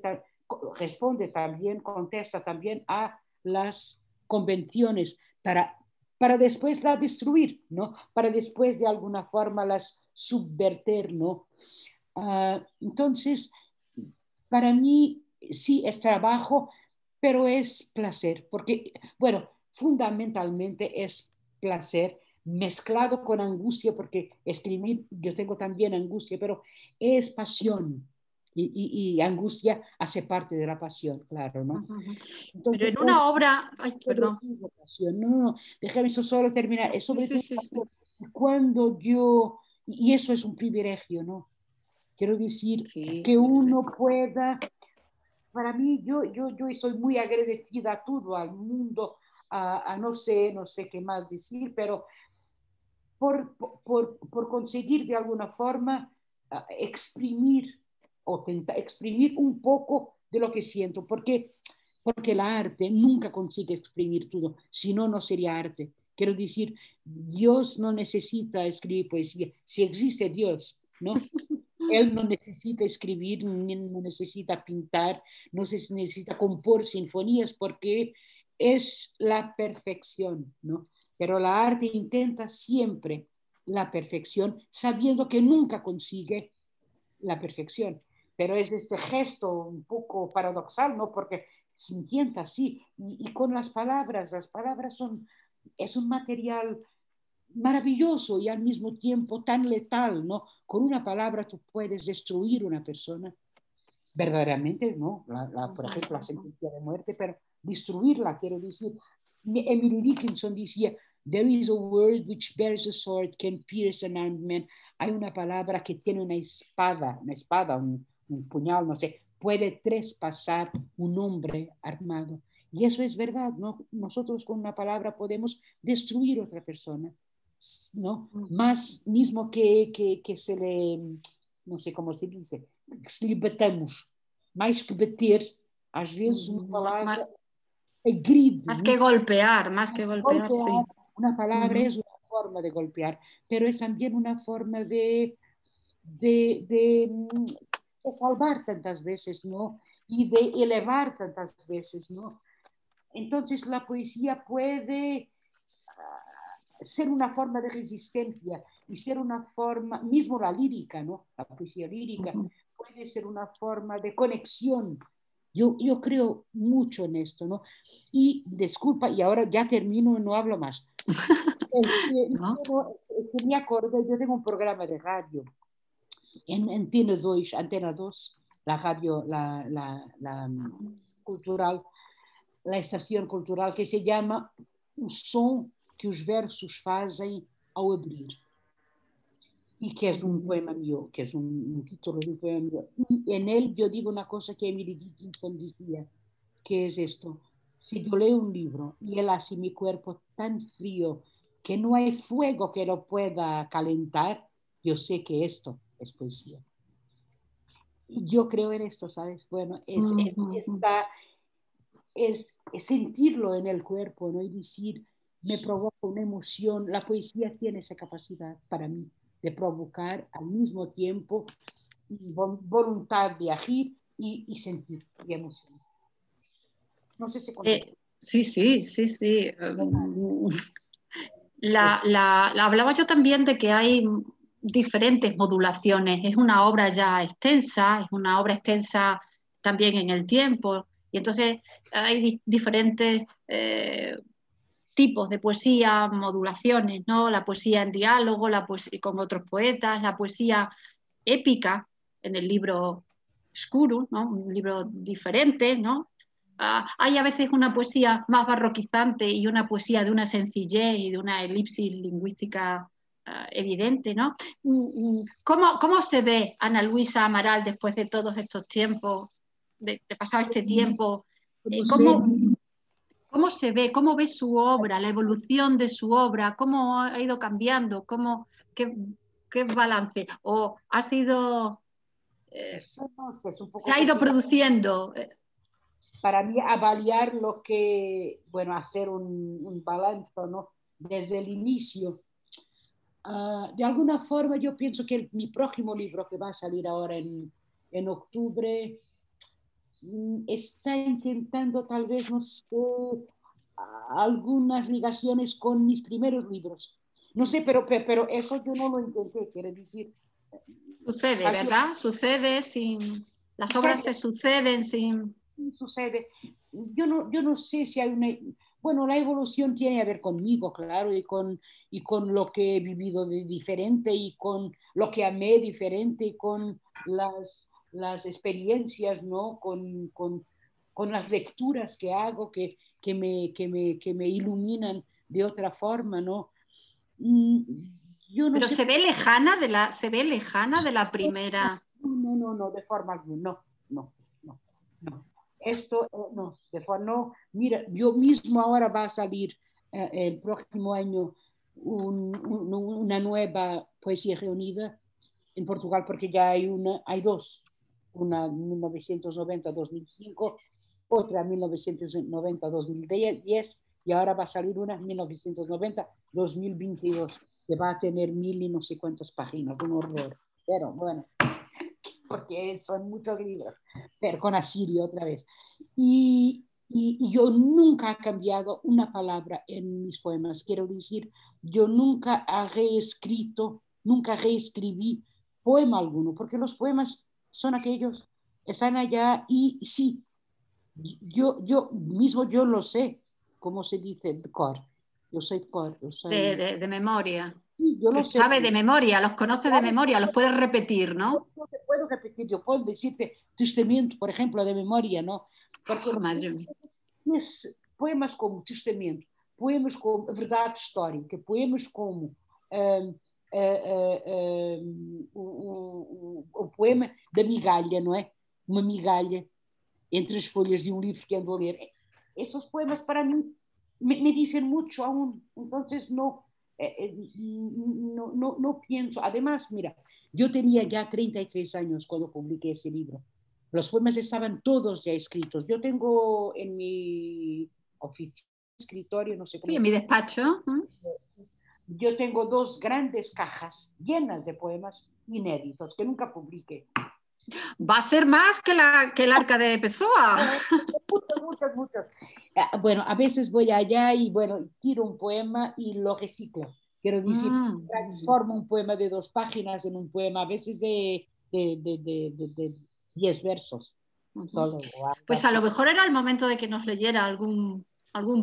también, contesta también a las convenciones para después las destruir, ¿no? Para después de alguna forma las subvertir, ¿no? Entonces, para mí sí es trabajo, pero es placer, porque, bueno, fundamentalmente es placer mezclado con angustia, porque escribir, yo tengo también angustia, pero es pasión. Y angustia hace parte de la pasión, claro, ¿no? Entonces, pero en una obra... Ay, perdón. Pasión. No, déjame eso solo terminar. Es sobre todo cuando yo... Y eso es un privilegio, ¿no? Quiero decir que uno pueda... Para mí, yo soy muy agradecida a todo, al mundo, a no sé qué más decir, pero por conseguir de alguna forma exprimir o exprimir un poco de lo que siento, porque la arte nunca consigue exprimir todo, si no, no sería arte. Quiero decir, Dios no necesita escribir poesía, si existe Dios, ¿no? Él no necesita escribir, no necesita pintar, no necesita compor sinfonías porque es la perfección, ¿no? Pero la arte intenta siempre la perfección, sabiendo que nunca consigue la perfección. Pero es este gesto un poco paradoxal, ¿no? Porque se intenta así. Y con las palabras es un material maravilloso y al mismo tiempo tan letal, ¿no? Con una palabra tú puedes destruir una persona, verdaderamente, ¿no? Por ejemplo, la sentencia de muerte, pero destruirla, quiero decir. Emily Dickinson decía, there is a word which bears a sword, can pierce an armed man. Hay una palabra que tiene una espada, un puñal, no sé, puede traspasar un hombre armado. Y eso es verdad, ¿no? Nosotros con una palabra podemos destruir a otra persona. ¿no? Más mismo que se le, não sei como se diz, que se lhe batamos, mais que bater, às vezes uma palavra agride. Más que golpear, sí. Una palabra es una forma de golpear, pero es también una forma de salvar tantas veces, ¿no? Y de elevar tantas veces, ¿no? Entonces la poesía puede ser una forma de resistencia y ser una forma, mismo la lírica, ¿no? La poesía lírica puede ser una forma de conexión. Yo creo mucho en esto, ¿no? Y disculpa, y ahora ya termino y no hablo más. Me acordé, yo tengo un programa de radio en Antena 2, la radio, la cultural, la estación cultural, que se llama O Som que os Versos Fazem ao Abrir. Y que es un poema mío, que es un título de un poema mío. Y en él yo digo una cosa que Emily Dickinson decía, que es esto: si yo leo un libro y él hace mi cuerpo tan frío que no hay fuego que lo pueda calentar, yo sé que esto es poesía. Y yo creo en esto, ¿sabes? Bueno, es sentirlo en el cuerpo, ¿no? Y decir, me provoca una emoción. La poesía tiene esa capacidad para mí de provocar al mismo tiempo voluntad de agir y sentir y emoción. No sé si contesto. Sí. Hablaba yo también de que hay diferentes modulaciones. Es una obra ya extensa, es una obra extensa también en el tiempo. Y entonces hay diferentes tipos de poesía, modulaciones, ¿no? La poesía en diálogo, la poesía con otros poetas, la poesía épica en el libro Escuro, ¿no? Un libro diferente, ¿no? Hay a veces una poesía más barroquizante y una poesía de una sencillez y de una elipsis lingüística evidente, ¿no? ¿Cómo se ve Ana Luisa Amaral después de todos estos tiempos, de pasar este tiempo? ¿Cómo se ve? ¿Cómo ve su obra, la evolución de su obra? ¿Cómo ha ido cambiando? ¿Qué balance? ¿O ha sido... se ha ido produciendo? Para mí, avaliar lo que, bueno, hacer un balance, ¿no? Desde el inicio. De alguna forma, yo pienso que mi próximo libro, que va a salir ahora en octubre, está intentando tal vez, no sé, algunas ligaciones con mis primeros libros. No sé, pero eso yo no lo intenté, quiero decir. Sucede, ¿verdad? Sucede sin... Las obras se suceden sin... Sucede. Yo no sé si hay una... Bueno, la evolución tiene que ver conmigo, claro, y con lo que he vivido de diferente, y con lo que amé diferente, y con las experiencias, ¿no? Con las lecturas que hago que me iluminan de otra forma, ¿no? Yo no Pero sé. se ve lejana de la primera. No, de forma alguna, no. Esto no, de forma no. Mira, yo mismo ahora va a salir el próximo año una nueva poesía reunida en Portugal, porque ya hay dos, una en 1990-2005, otra en 1990-2010, y ahora va a salir una en 1990-2022, que va a tener 1000 y no sé cuántas páginas, un horror, pero bueno, porque son muchos libros, pero con Asirio otra vez. Y yo nunca he cambiado una palabra en mis poemas. Quiero decir, yo nunca reescribí poema alguno, porque los poemas son aquellos, están allá, y sí, yo lo sé, como se dice, de cor. Yo sé de cor. De memoria. Sí, yo lo sé. Sabe de memoria, los conoce de memoria, los puedes repetir, ¿no? Yo te puedo repetir, yo puedo decirte testamento, por ejemplo, de memoria, ¿no? Porque madre mía. Poemas como testamento, poemas como verdade histórica, poemas como o poema da migalha, não é? Uma migalha entre as folhas de um livro que ando a ler. Esos poemas para mí me dicen mucho aún, entonces no no pienso. Además, mira, yo tenía ya 33 años cuando publiqué ese libro. Los poemas estaban todos ya escritos. Yo tengo en mi oficina, escritorio, no sé cómo. Sí, en mi despacho. Yo tengo 2 grandes cajas llenas de poemas inéditos que nunca publiqué. Va a ser más que el Arca de Pessoa. Muchos. Bueno, a veces voy allá y bueno, tiro un poema y lo reciclo. Quiero decir, transformo un poema de 2 páginas en un poema, a veces de 10 versos. Solo, pues a lo mejor era el momento de que nos leyera algún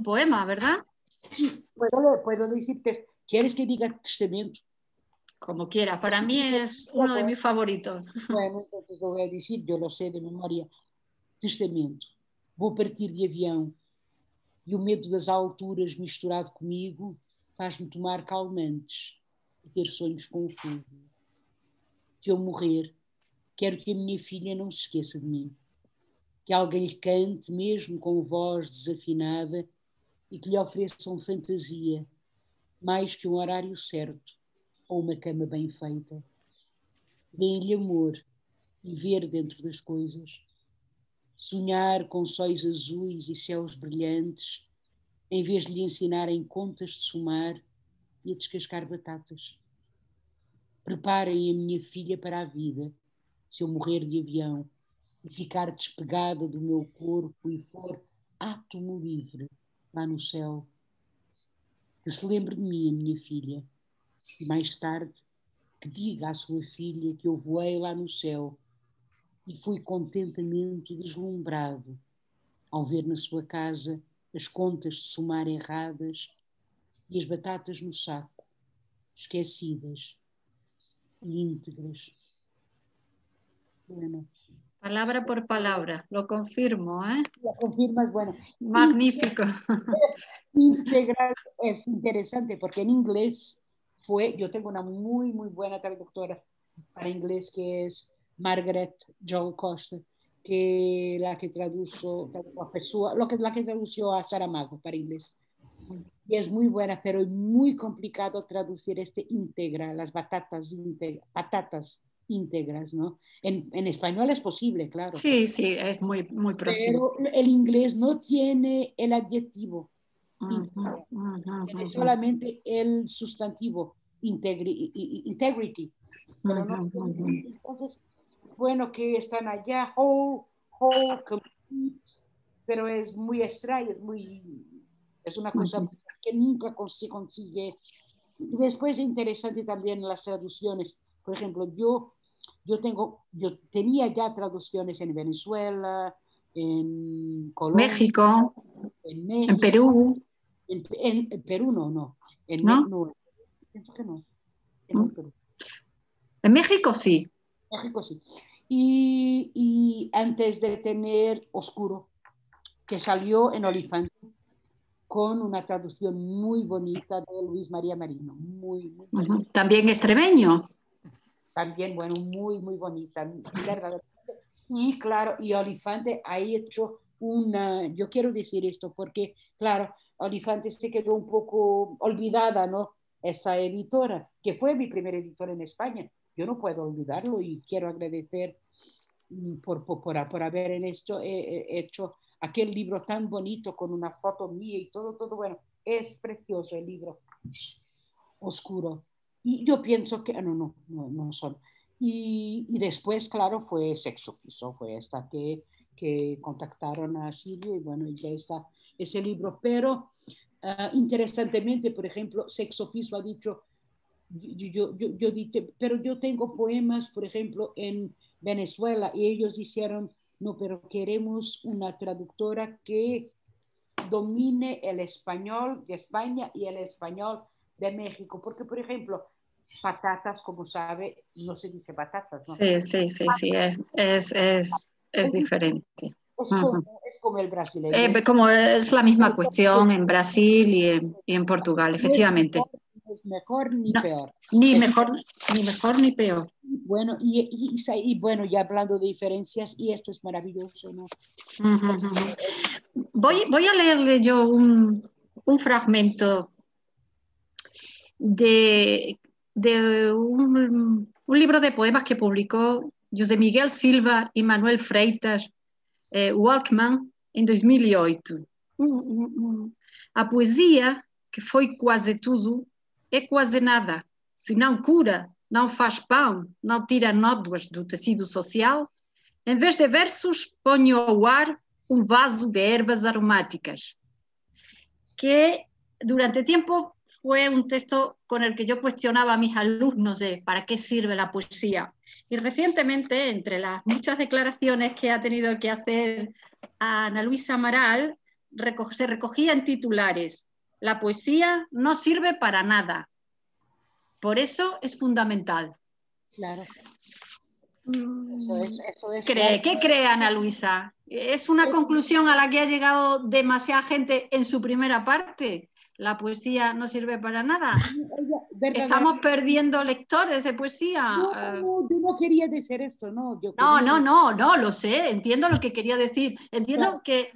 poema, ¿verdad? Sí, puedo decirte, ¿quieres que diga testamento? Como quieras, para mí es uno de mis favoritos. Bueno, entonces lo voy a decir, yo lo sé de memoria. Testamento. Vou partir de avião e o medo das alturas misturado comigo faz-me tomar calmantes e ter sonhos confusos. Se eu morrer, quero que a minha filha não se esqueça de mim. Que alguém lhe cante, mesmo com voz desafinada, e que lhe ofereçam fantasia, mais que um horário certo ou uma cama bem feita. Deem-lhe amor e ver dentro das coisas. Sonhar com sóis azuis e céus brilhantes, em vez de lhe ensinarem contas de somar e a descascar batatas. Preparem a minha filha para a vida, se eu morrer de avião e ficar despegada do meu corpo e for átomo livre lá no céu. Que se lembre de mim, a minha filha, e mais tarde que diga à sua filha que eu voei lá no céu e fui contentamente deslumbrado ao ver na sua casa as contas de somar erradas e as batatas no saco, esquecidas e íntegras. Bueno. Palabra por palabra, lo confirmo, ¿eh? Lo confirmas, bueno. Magnífico. Íntegras es interesante porque en inglés yo tengo una muy buena traductora para inglés que es Margaret Joel Costa, que la que tradujo a Pessoa, la que tradució a Saramago para inglés. Y es muy buena, pero es muy complicado traducir íntegra, las patatas íntegras, ¿no? En español es posible, claro. Sí, es muy próximo. Pero el inglés no tiene el adjetivo. Tiene solamente el sustantivo, integrity. Pero no, entonces, bueno, que están allá, whole, complete, pero es muy extraño, es una cosa que nunca se consigue. Y después es interesante también las traducciones. Por ejemplo, yo tenía ya traducciones en Venezuela, en Colombia, México, en Perú. En Perú no. ¿No? Pienso que no. En Perú. En México sí. México sí. Y antes de tener Oscuro, que salió en Olifante, con una traducción muy bonita de Luis María Marino. Muy También extremeño. También, bueno, muy bonita. Y claro, y Olifante ha hecho yo quiero decir esto porque, claro, Olifante se quedó un poco olvidada, ¿no? Esta editora, que fue mi primera editora en España. Yo no puedo olvidarlo y quiero agradecer por haber hecho aquel libro tan bonito con una foto mía y todo, bueno, es precioso el libro, Oscuro. Y yo pienso que, no son. Y después, claro, fue Sexo Piso, fue esta que contactaron a Silvio y bueno, ya está ese libro. Pero interesantemente, por ejemplo, Sexo Piso ha dicho, yo dije, pero yo tengo poemas, por ejemplo, en Venezuela y ellos dijeron, no, pero queremos una traductora que domine el español de España y el español de México, porque, por ejemplo, patatas, como sabe, no se dice patatas, ¿no? Sí, es diferente. Es como el brasileño. Como es la misma cuestión en Brasil y en Portugal, efectivamente. No es mejor ni peor. Ni mejor ni peor. Bueno, y bueno, ya hablando de diferencias, y esto es maravilloso, ¿no? Voy a leerle yo un fragmento de un libro de poemas que publicou José Miguel Silva e Manuel Freitas, Walkman, em 2008. A poesia, que foi quase tudo, é quase nada. Se não cura, não faz pão, não tira nódoas do tecido social, em vez de versos, ponho ao ar um vaso de ervas aromáticas. Que durante tiempo fue un texto con el que yo cuestionaba a mis alumnos de ¿para qué sirve la poesía? Y recientemente, entre las muchas declaraciones que ha tenido que hacer a Ana Luisa Amaral, se recogía en titulares: la poesía no sirve para nada, por eso es fundamental. Claro. ¿Qué cree Ana Luisa? ¿Es una conclusión a la que ha llegado demasiada gente en su primera parte? ¿La poesía no sirve para nada? ¿Estamos perdiendo lectores de poesía? No, yo no quería decir esto, no. No, lo sé, entiendo lo que quería decir. Entiendo que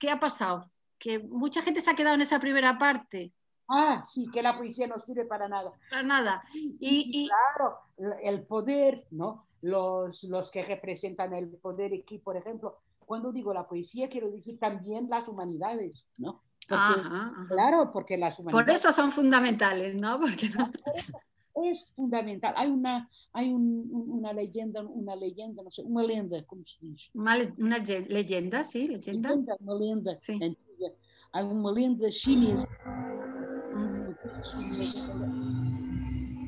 ha pasado, que mucha gente se ha quedado en esa primera parte. Ah, sí, que la poesía no sirve para nada. Para nada. Sí, claro, el poder, ¿no? Los que representan el poder aquí, por ejemplo, cuando digo la poesía, quiero decir también las humanidades, ¿no? Porque, claro, porque las humanidades... Por eso son fundamentales, ¿no? Porque es fundamental. Hay una leyenda, no sé, una leyenda, ¿cómo se dice? Una leyenda, sí, leyenda. Una leyenda, sí. Hay una leyenda chinesa.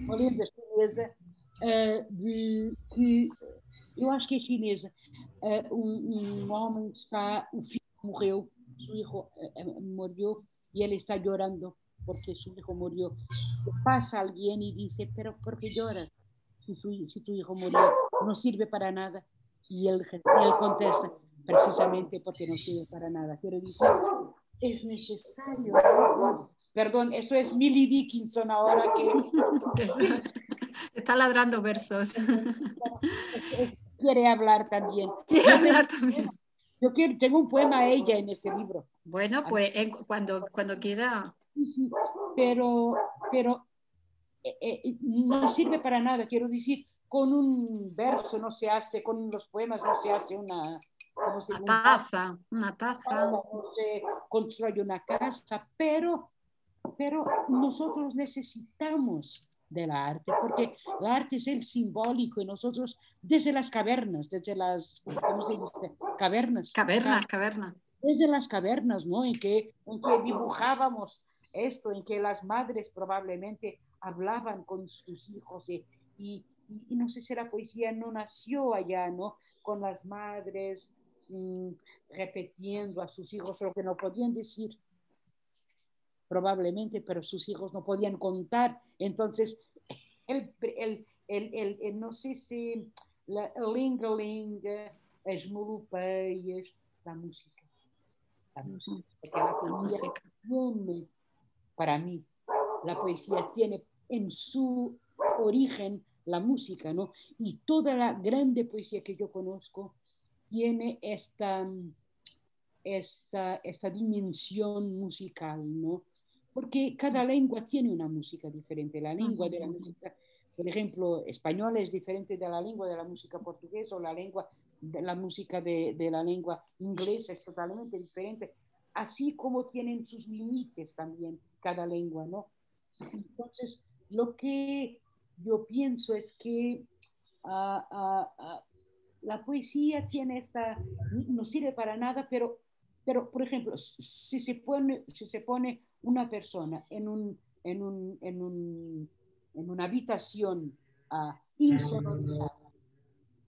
Uma lenda chinesa de que, eu acho que é chinesa, homem está, o filho morreu, su hijo murió y él está llorando porque su hijo murió. Pasa alguien y dice, pero ¿por qué lloras? Si tu hijo murió, no sirve para nada. Y él contesta, precisamente porque no sirve para nada. Quiero decir, es necesario, ¿no? Perdón, eso es Millie Dickinson ahora que... Está ladrando versos. Quiere hablar también. Yo tengo un poema a ella en ese libro. Bueno, pues cuando quiera. Sí, pero no sirve para nada. Quiero decir, con un verso no se hace, con los poemas no se hace una taza. No se construye una casa, pero nosotros necesitamos del arte, porque el arte es el simbólico y nosotros desde las cavernas, desde las cavernas. Desde las cavernas, ¿no? En que dibujábamos esto, en que las madres probablemente hablaban con sus hijos y no sé si la poesía no nació allá, ¿no? Con las madres repitiendo a sus hijos lo que no podían decir probablemente, pero sus hijos no podían contar. Entonces, no sé si el ling-a-ling, as melopeias, la música. Porque la poesía tiene, para mí, la poesía tiene en su origen la música, ¿no? Y toda la grande poesía que yo conozco tiene esta dimensión musical, ¿no? Porque cada lengua tiene una música diferente. La lengua de la música, por ejemplo, español es diferente de la lengua de la música portuguesa, o la música de la lengua inglesa es totalmente diferente, así como tienen sus límites también cada lengua, ¿no? Entonces, lo que yo pienso es que la poesía tiene no sirve para nada, pero por ejemplo, si se pone una persona en una habitación insonorizada,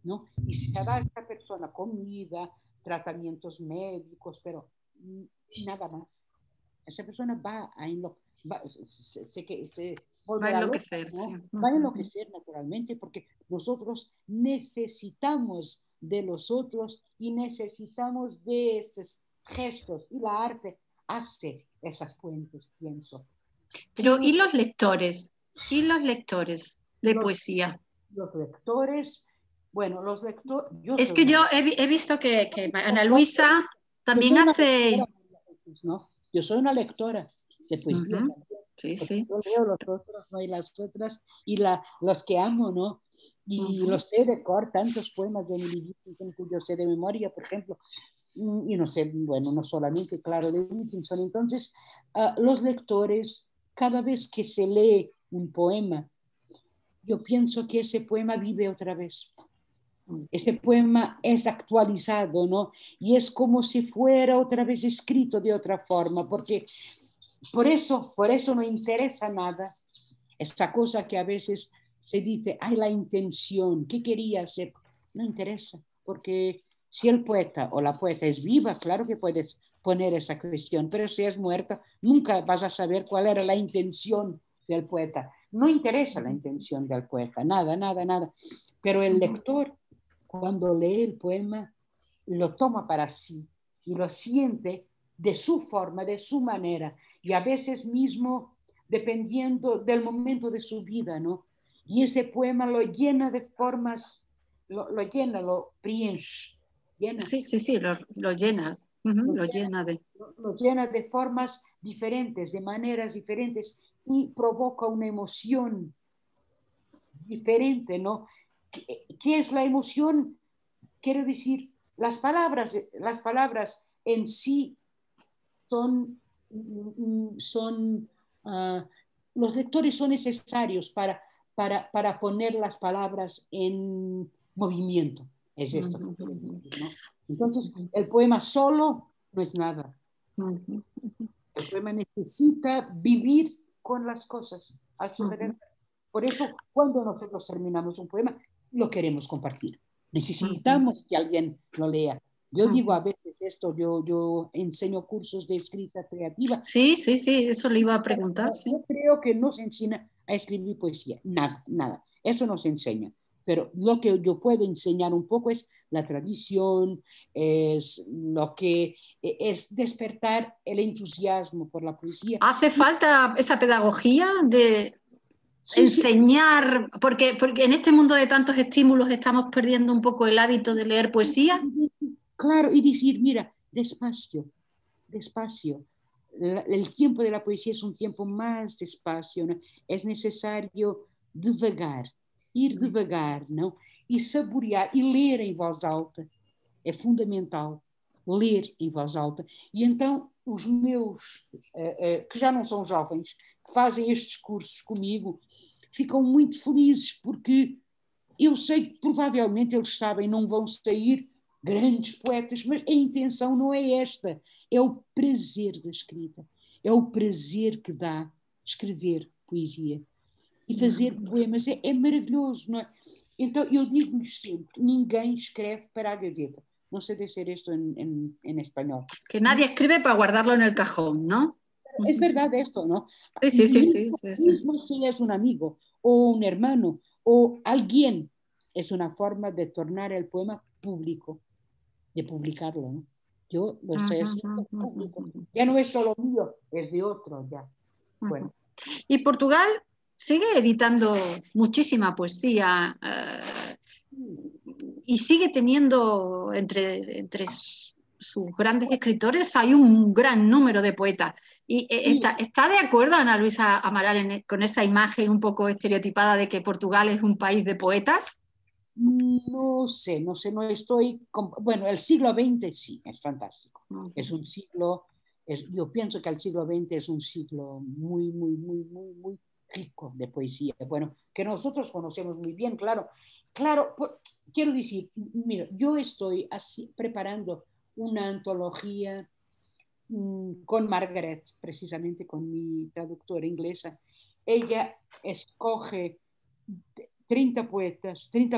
¿no? Y se da a esta persona comida, tratamientos médicos, pero nada más. Esa persona va a enloquecer, ¿no? sí. Va a enloquecer naturalmente, porque nosotros necesitamos de los otros y necesitamos de estos gestos, y la arte hace esas puentes, pienso. Pero ¿y los lectores? ¿Y los lectores de poesía? Los lectores, bueno, los lectores... Es que yo he visto que Ana Luisa también hace... ¿no? Yo soy una lectora de poesía también. Sí, sí. Yo leo los otros, ¿no? Y las otras, y los que amo, ¿no? Y los sé de cor, tantos poemas de Emily Dickinson que yo sé de memoria, por ejemplo. Y no sé, bueno, no solamente, claro, de Dickinson. Entonces, los lectores, cada vez que se lee un poema, yo pienso que ese poema vive otra vez. Ese poema es actualizado, ¿no? Y es como si fuera otra vez escrito de otra forma, porque por eso no interesa nada. Esa cosa que a veces se dice, hay la intención, ¿qué quería hacer? No interesa, porque si el poeta o la poeta es viva, claro que puedes poner esa cuestión, pero si es muerta, nunca vas a saber cuál era la intención del poeta. No interesa la intención del poeta, nada, nada, nada. Pero el lector, cuando lee el poema, lo toma para sí y lo siente de su forma, de su manera, y a veces mismo dependiendo del momento de su vida, ¿no? Y ese poema lo llena de formas, lo llena, lo prienche, llena. Sí, sí, sí, lo llena, lo llena de... Lo llena de formas diferentes, de maneras diferentes, y provoca una emoción diferente, ¿no? ¿Qué es la emoción? Quiero decir, las palabras en sí son los lectores son necesarios para poner las palabras en movimiento. Es esto que quiero decir, ¿no? Entonces, el poema solo no es nada. El poema necesita vivir con las cosas a su alrededor. Por eso, cuando nosotros terminamos un poema, lo queremos compartir. Necesitamos que alguien lo lea. Yo digo a veces esto, yo enseño cursos de escrita creativa. Sí, sí, sí, eso le iba a preguntar. Sí. Yo creo que no se enseña a escribir poesía, nada, nada. Eso no se enseña. Pero lo que yo puedo enseñar un poco es la tradición, es lo que es despertar el entusiasmo por la poesía. ¿Hace falta esa pedagogía de enseñar? Sí. Porque en este mundo de tantos estímulos estamos perdiendo un poco el hábito de leer poesía. Claro, y decir, mira, despacio, despacio. El tiempo de la poesía es un tiempo más despacio, ¿no? Es necesario devagar, ir devagar, não? E saborear, e ler em voz alta. É fundamental ler em voz alta. E então os meus, que já não são jovens, que fazem estes cursos comigo, ficam muito felizes, porque eu sei que provavelmente eles sabem, não vão sair grandes poetas, mas a intenção não é esta, é o prazer da escrita, é o prazer que dá escrever poesia e fazer poemas, é maravilhoso, não é? Então eu digo-lhes sempre, ninguém escreve para a gaveta, não sei dizer isto em espanhol. Que nadie escribe para guardarlo en el cajón, ¿no? Es verdad esto, ¿no? Sí, sí, sí, sí, sí. Mismo si es un amigo o un hermano o alguien, es una forma de tornar el poema público, de publicarlo, ¿no? Yo lo estoy haciendo público. Ya no es solo mío, es de otro ya. Bueno. Y Portugal sigue editando muchísima poesía y sigue teniendo entre sus grandes escritores hay un gran número de poetas. ¿Y está de acuerdo Ana Luisa Amaral con esa imagen un poco estereotipada de que Portugal es un país de poetas? No sé, no estoy... Bueno, el siglo XX sí, es fantástico. Es un siglo... yo pienso que el siglo XX es un siglo muy, muy, muy, muy, muy rico de poesía. Bueno, que nosotros conocemos muy bien, claro. Claro, quiero decir, mira, yo estoy preparando una antología con Margaret, precisamente con mi traductora inglesa. Ella escoge 30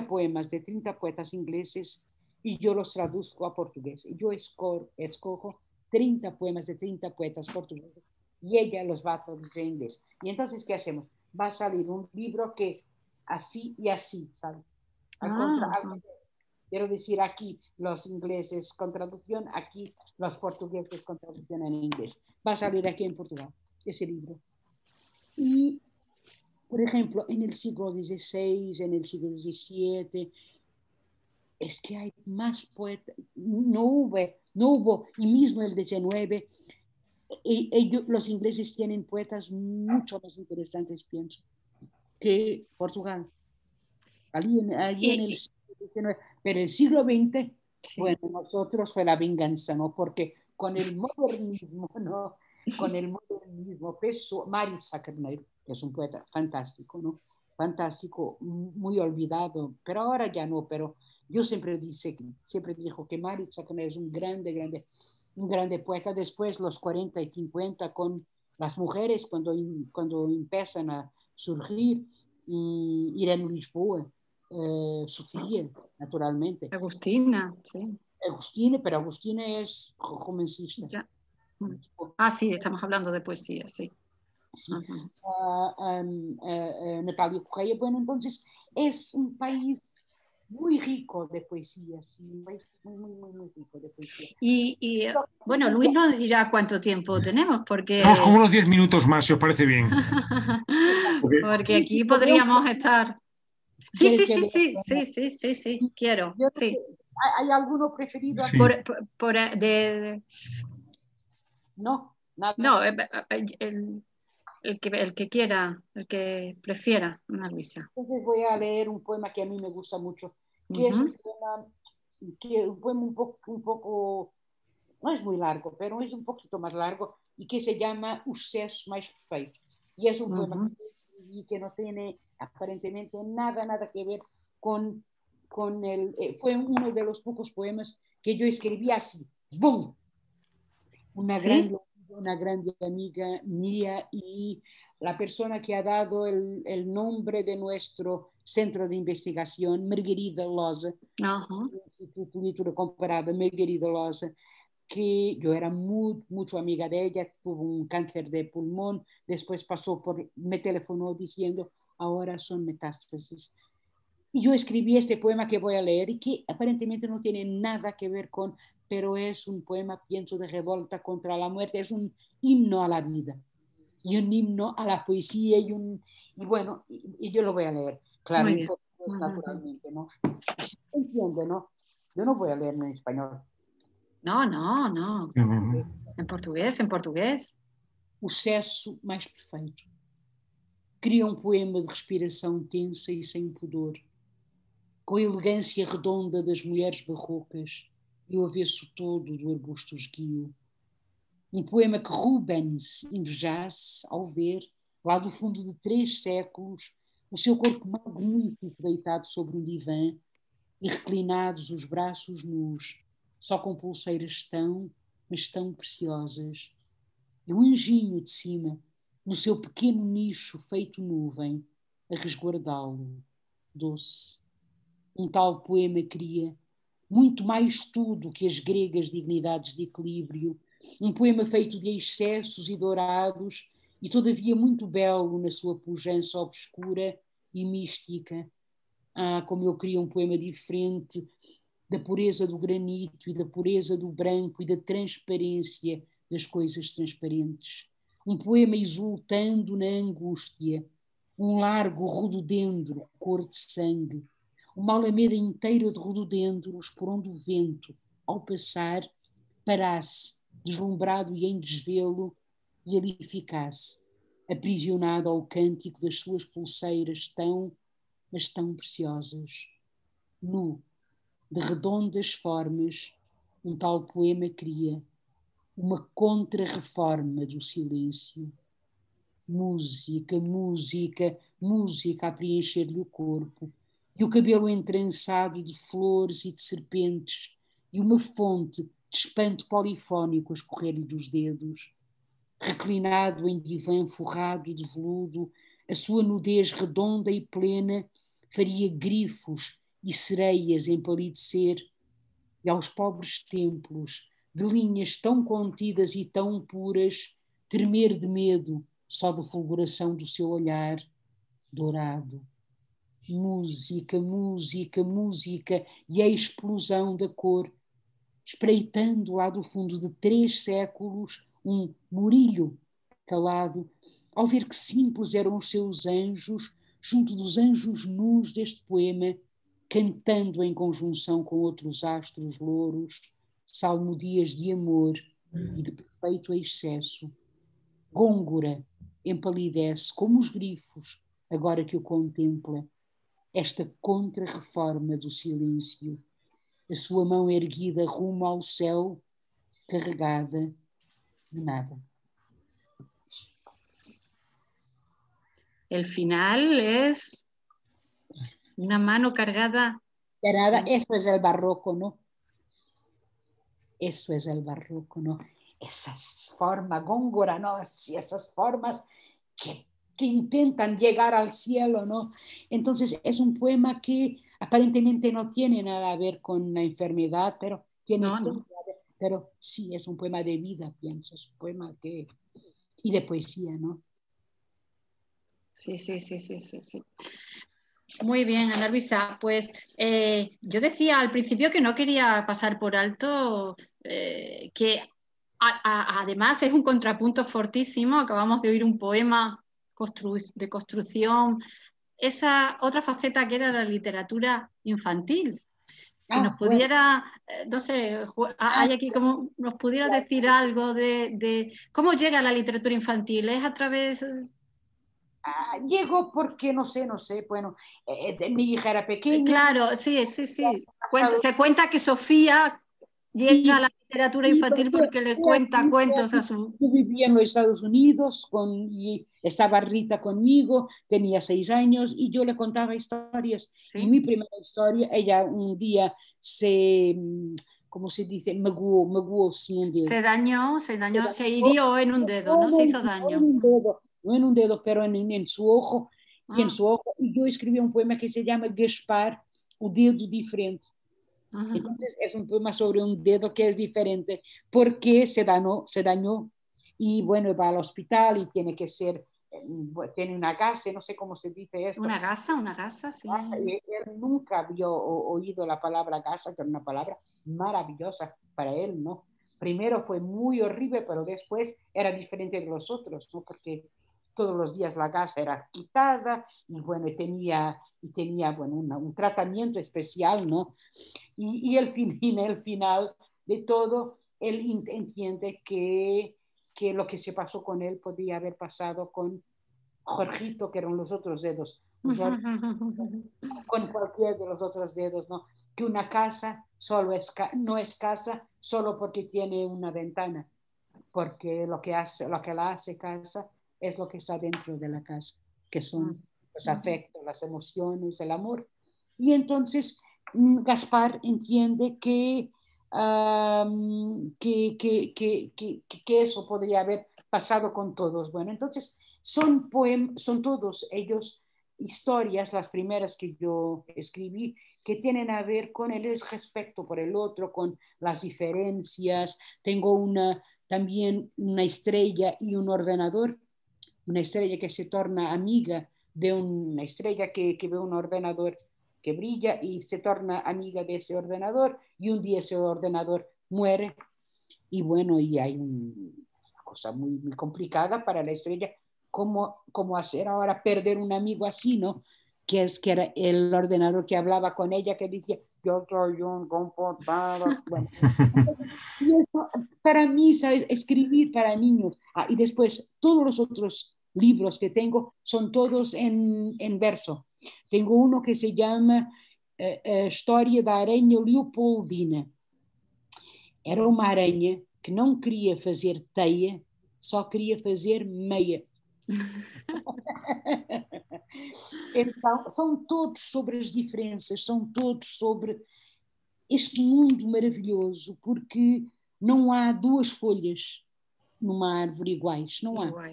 poemas de 30 poetas ingleses y yo los traduzco a portugués. Yo escojo 30 poemas de 30 poetas portugueses y ella los va a traducir en inglés. Y entonces, ¿qué hacemos? Va a salir un libro que así y así, ¿sabes? Quiero decir, aquí los ingleses con traducción, aquí los portugueses con traducción en inglés. Va a salir aquí en Portugal ese libro. Y, por ejemplo, en el siglo XVI, en el siglo XVII, es que hay más poetas. No hubo, y mismo el XIX, los ingleses tienen poetas mucho más interesantes, pienso, que Portugal. Allí en el siglo XIX, pero el siglo XX, sí. Bueno, nosotros fue la venganza, ¿no? Porque con el modernismo, ¿no? Con el modernismo, Mário Saccarneiro, que es un poeta fantástico, ¿no? Fantástico, muy olvidado, pero ahora ya no, pero yo siempre dijo que Mário Saccarneiro es un grande poeta. Después, los 40 y 50, con las mujeres, cuando empiezan a surgir, Irene Lisboa, Sofía, naturalmente. Agustina, sí. Pero Agustina es romancista. Ya. Sí, estamos hablando de poesía, sí. Sí. Natalia Correia, bueno, entonces es un país muy rico de poesía, sí, un país muy rico de poesía. Y bueno, Luis nos dirá cuánto tiempo tenemos, porque... Tenemos como unos 10 minutos más, si os parece bien. Porque aquí podríamos estar... Sí, quiero. Sí. ¿Hay alguno preferido? Sí. No, nada. No, el que quiera, el que prefiera, Ana Luisa. Entonces voy a leer un poema que a mí me gusta mucho, que es un poema un poco, no es muy largo, pero es un poquito más largo, y que se llama O Sucesso Mais Perfeito. Y es un poema que no tiene aparentemente nada que ver con fue uno de los pocos poemas que yo escribí así, ¡bum! Una grande amiga mía y la persona que ha dado el nombre de nuestro centro de investigación, Margarida Loza, Instituto de Literatura Comparada, Margarida Loza, que yo era mucho amiga de ella, tuvo un cáncer de pulmón, después me telefonó diciendo, ahora son metástasis. Y yo escribí este poema que voy a leer y que aparentemente no tiene nada que ver con, pero es un poema, pienso, de revolta contra la muerte, es un himno a la vida y un himno a la poesía y bueno, y yo lo voy a leer, claro, en portugués naturalmente, ¿no? ¿Se entiende, no? Yo no voy a leer en español. No. En portugués. O Sucesso Mais Perfeito. Cria poema de respiração tensa e sem pudor, com a elegância redonda das mulheres barrocas e o avesso todo do arbusto esguio. Poema que Rubens invejasse ao ver, lá do fundo de 3 séculos, o seu corpo magnífico deitado sobre um divã e reclinados os braços nus, só com pulseiras mas tão preciosas. E o anjinho de cima, no seu pequeno nicho feito nuvem, a resguardá-lo, doce. Tal poema cria muito mais tudo que as gregas dignidades de equilíbrio, poema feito de excessos e dourados e todavia muito belo na sua pujança obscura e mística. Como eu queria poema diferente da pureza do granito e da pureza do branco e da transparência das coisas transparentes. Poema exultando na angústia, largo rododendro, cor de sangue, uma alameda inteira de rododendros por onde o vento, ao passar, parasse, deslumbrado e em desvelo, e ali ficasse, aprisionado ao cântico das suas pulseiras mas tão preciosas. Nu, de redondas formas, tal poema cria uma contra-reforma do silêncio. Música a preencher-lhe o corpo, e o cabelo entrançado de flores e de serpentes, e uma fonte de espanto polifónico a escorrer-lhe dos dedos. Reclinado em divã forrado de veludo, a sua nudez redonda e plena faria grifos e sereias empalidecer, e aos pobres templos, de linhas tão contidas e tão puras, tremer de medo só da fulguração do seu olhar dourado. Música, e a explosão da cor, espreitando lá do fundo de 3 séculos murilho calado, ao ver que simples eram os seus anjos, junto dos anjos nus deste poema, cantando em conjunção com outros astros louros, salmodias de amor e de perfeito excesso. Gôngora empalidece como os grifos, agora que o contempla, esta contra-reforma do silêncio, a sua mão erguida rumo ao céu, carregada de nada. El final es una mano cargada. De nada, eso es el barroco, ¿no? Eso es el barroco, ¿no? Esas formas, Góngora, ¿no? Esas formas que intentan llegar al cielo, ¿no? Entonces es un poema que aparentemente no tiene nada a ver con la enfermedad, pero tiene todo a ver, pero sí es un poema de vida, pienso, es un poema que... y de poesía, ¿no? Sí. Muy bien, Ana Luisa. Pues yo decía al principio que no quería pasar por alto que además es un contrapunto fortísimo. Acabamos de oír un poema de construcción, esa otra faceta que era la literatura infantil. Si nos pudiera, no sé, hay aquí como nos pudiera decir algo de cómo llega la literatura infantil. ¿Es a través...? Llego porque, no sé, bueno, mi hija era pequeña. Claro, sí. Se cuenta que Sofía llega a la literatura infantil porque le cuenta cuentos a su... Yo vivía en los Estados Unidos y estaba Rita conmigo, tenía 6 años y yo le contaba historias. ¿Sí? Y mi primera historia, ella un día ¿cómo se dice? Magoó un dedo. Se dañó, se hirió en un dedo, ¿no? Se hizo daño. No en un dedo, pero en su ojo. Y en su ojo. Y yo escribí un poema que se llama Gaspar, o dedo diferente. Entonces es un poema sobre un dedo que es diferente porque se dañó y bueno, va al hospital y tiene que ser, tiene una gasa, no sé cómo se dice esto. Una gasa, sí. Él nunca había oído la palabra gasa, que era una palabra maravillosa para él, ¿no? Primero fue muy horrible, pero después era diferente de los otros, ¿no? Porque todos los días la gasa era quitada y bueno, tenía bueno, un tratamiento especial, ¿no? Y el final de todo, él entiende que lo que se pasó con él podía haber pasado con Jorgito, que eran los otros dedos, con cualquier de los otros dedos, ¿no? Que una casa no es casa solo porque tiene una ventana, porque lo que la hace casa es lo que está dentro de la casa, que son los afectos, las emociones, el amor. Y entonces Gaspar entiende que eso podría haber pasado con todos. Bueno, entonces son todos ellos historias, las primeras que yo escribí, que tienen a ver con el respeto por el otro, con las diferencias. Tengo también una estrella y un ordenador, una estrella que se torna amiga de una estrella que ve un ordenador que brilla y se torna amiga de ese ordenador y un día ese ordenador muere y bueno, y hay una cosa muy, muy complicada para la estrella, cómo hacer ahora perder un amigo así, ¿no? Que era el ordenador que hablaba con ella, que decía, yo soy un computador. Bueno, y eso, para mí, ¿sabes? Escribir para niños. Y después, todos los otros libros que tengo son todos en verso. Tengo uno que se llama História da Aranha Leopoldina. Era uma aranha que não queria fazer teia, só queria fazer meia. Então, são todos sobre as diferenças, são todos sobre este mundo maravilhoso, porque não há 2 folhas numa árvore iguais, não há. Não há.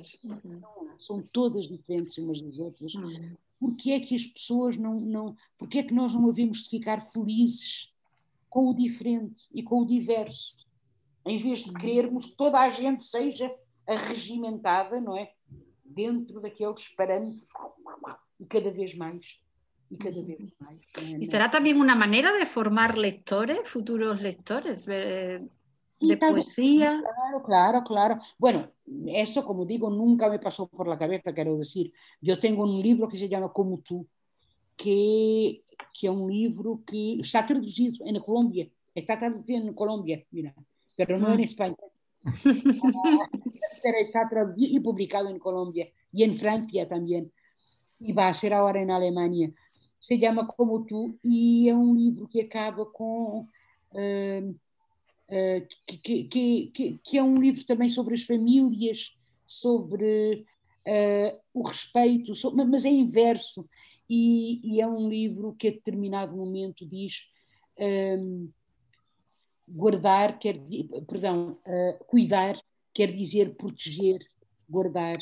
São todas diferentes umas das outras. Porque é que as pessoas porque é que nós não havemos de ficar felizes com o diferente e com o diverso, em vez de querermos que toda a gente seja arregimentada, não é? Dentro daqueles parâmetros e cada vez mais. ¿Y será también una manera de formar lectores, futuros lectores de poesía? Claro. Bueno, eso, como digo, nunca me pasó por la cabeza, quiero decir. Yo tengo un libro que se llama Como tú, que es un libro que está traducido en Colombia, mira, pero no en España. Pero está traducido y publicado en Colombia y en Francia también. Y va a ser ahora en Alemania. Se llama Como Tú y es un libro que acaba con... que é um livro também sobre as famílias, sobre o respeito, mas é inverso. E é um livro que a determinado momento diz guardar, cuidar quer dizer proteger, guardar,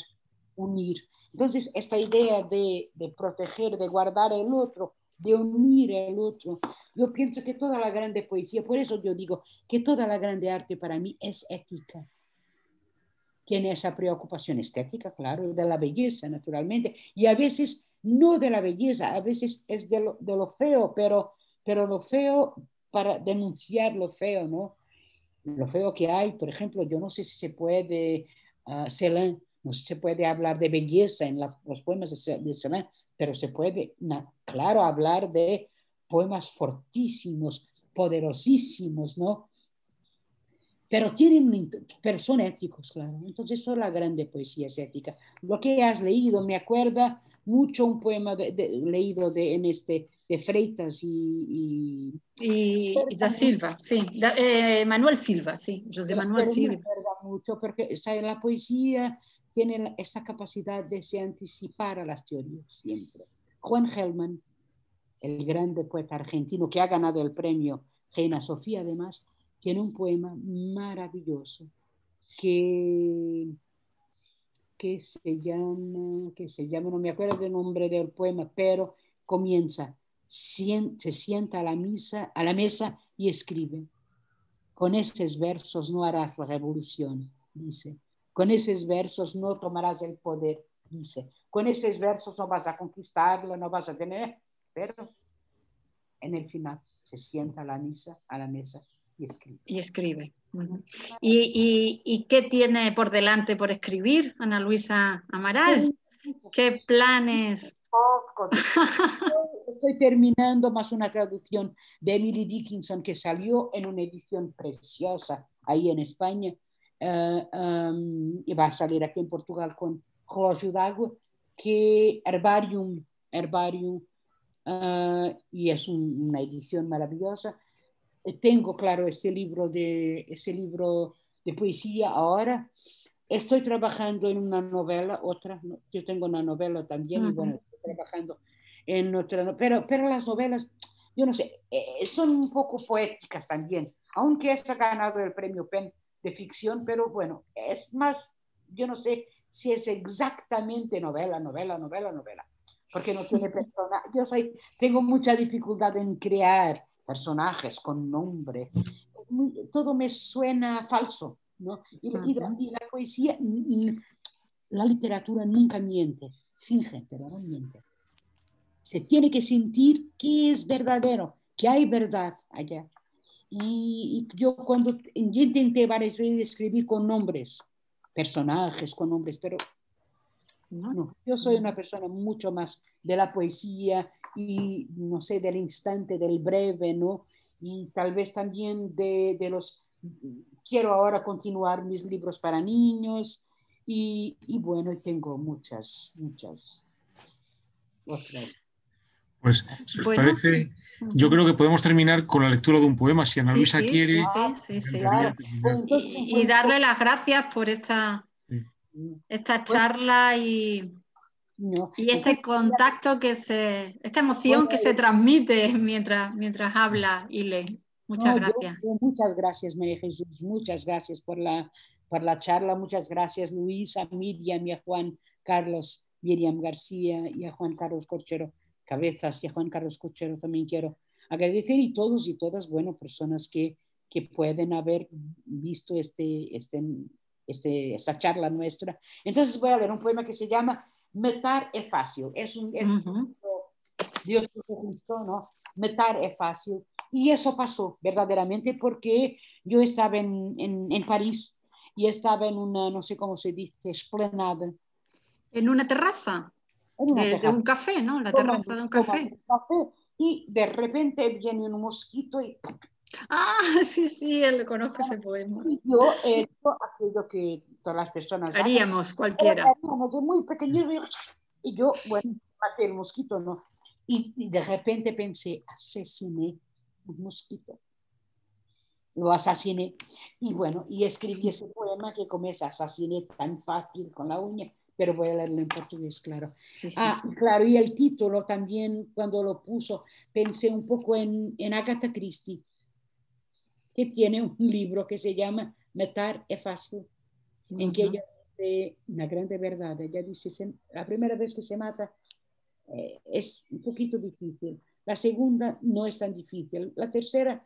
unir. Entonces, esta idea de proteger, de guardar el otro, de unir el otro, yo pienso que toda la grande poesía, por eso yo digo que toda la grande arte para mí es ética. Tiene esa preocupación estética, claro, de la belleza, naturalmente, y a veces no de la belleza, a veces es de lo feo, pero lo feo para denunciar lo feo, ¿no? Lo feo que hay, por ejemplo, yo no sé si se puede, Celan, no sé si se puede hablar de belleza en los poemas de Celan, pero se puede, claro, hablar de poemas fortísimos, poderosísimos, ¿no? Pero son éticos, claro. Entonces, eso es la grande poesía es ética. Lo que has leído me acuerda mucho un poema leído de Freitas y da Silva, sí. Manuel Silva, sí. José Manuel Silva. Me acuerda mucho porque la poesía tiene esa capacidad de se anticipar a las teorías siempre. Juan Gelman, el grande poeta argentino que ha ganado el premio Reina Sofía, además, tiene un poema maravilloso que se llama, no me acuerdo del nombre del poema, pero comienza, se sienta a la mesa y escribe. Con esos versos no harás la revolución, dice. Con esos versos no tomarás el poder, dice. Con esos versos no vas a conquistarlo, no vas a tener, pero en el final se sienta a la mesa y escribe. Y escribe. Uh-huh. ¿Y qué tiene por delante por escribir, Ana Luisa Amaral? ¿Qué planes? Estoy terminando más una traducción de Emily Dickinson que salió en una edición preciosa ahí en España y va a salir aquí en Portugal con Relógio d'Água, que Herbarium y es una edición maravillosa. Tengo, claro, ese libro de poesía ahora. Estoy trabajando en una novela, yo tengo una novela también, y bueno, estoy trabajando en otra, pero las novelas, yo no sé, son un poco poéticas también, aunque ha ganado el premio PEN de ficción, pero bueno, es más, yo no sé si es exactamente novela, porque no tiene persona. Tengo mucha dificultad en crear personajes con nombre, todo me suena falso, ¿no? Y la poesía, la literatura nunca miente, finge, pero no miente. Se tiene que sentir que es verdadero, que hay verdad allá. Y yo intenté varias veces escribir con nombres, personajes con nombres, pero no, yo soy una persona mucho más de la poesía y, no sé, del instante, del breve, ¿no? Y tal vez también de los... Quiero ahora continuar mis libros para niños y bueno, tengo muchas otras. Pues, si os parece, yo creo que podemos terminar con la lectura de un poema, si Ana Luisa quiere. Sí. Claro. Y darle las gracias por esta charla y este contacto esta emoción que se transmite mientras habla y lee. Muchas gracias. Muchas gracias, María Jesús, muchas gracias por la charla, muchas gracias, Luisa, Miriam y a Juan Carlos, Miriam García y a Juan Carlos Corchero Cabezas y a Juan Carlos Corchero también quiero agradecer, y todos y todas, bueno, personas que pueden haber visto esta charla nuestra. Entonces voy a leer un poema que se llama Metar é fácil. Es un de otro Cristo, ¿no? Metar é fácil. Y eso pasó verdaderamente porque yo estaba en París y estaba en una, no sé cómo se dice, esplanada. ¿En una terraza? De un café, ¿no? La terraza de un café. Y de repente viene un mosquito y Ah, sí, sí, lo conozco ese poema. Y yo he hecho aquello que todas las personas Haríamos cualquiera. haríamos de muy pequeñito, y yo, bueno, maté el mosquito, ¿no? Y de repente pensé, asesiné un mosquito. Lo asesiné. Y bueno, y escribí ese poema que comienza, asesiné tan fácil con la uña, pero voy a leerlo en portugués, claro. Sí, sí. Ah, claro, y el título también, cuando lo puso, pensé un poco en Agatha Christie, que tiene un libro que se llama Matar es fácil, en que ella dice una grande verdad. Ella dice, la primera vez que se mata es un poquito difícil, la segunda no es tan difícil, la tercera,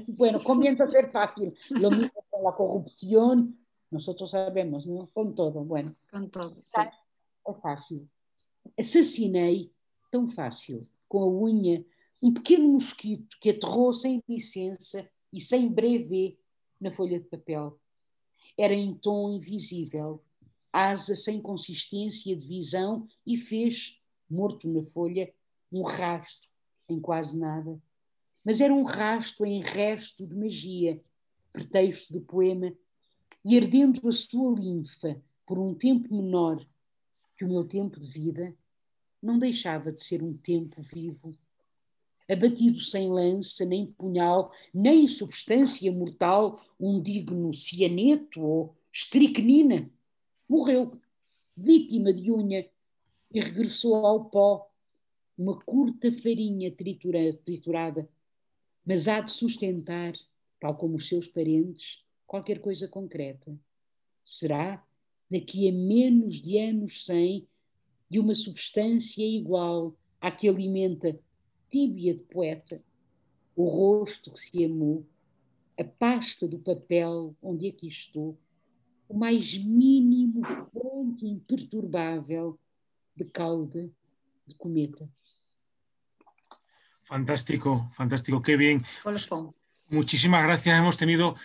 bueno, comienza a ser fácil. Lo mismo con la corrupción, nosotros sabemos, ¿no? Con todo, bueno. Con todo, sí. É fácil. Assassinei, tão fácil, com a unha, um pequeno mosquito que aterrou sem licença e sem brevet na folha de papel. Era em tom invisível, asa sem consistência de visão e fez, morto na folha, um rasto em quase nada. Mas era um rasto em resto de magia, pretexto do poema, e ardendo a sua linfa por um tempo menor que o meu tempo de vida, não deixava de ser um tempo vivo. Abatido sem lança, nem punhal, nem substância mortal, um digno cianeto ou estricnina, morreu, vítima de unha, e regressou ao pó, uma curta farinha triturada, mas há de sustentar, tal como os seus parentes, qualquer coisa concreta. Será, daqui a menos de anos 100, de uma substância igual à que alimenta tíbia de poeta, o rosto que se amou, a pasta do papel onde aqui estou, o mais mínimo ponto imperturbável de cauda de cometa. Fantástico, fantástico, qué bien. Colofón. Muchísimas gracias. Hemos tenido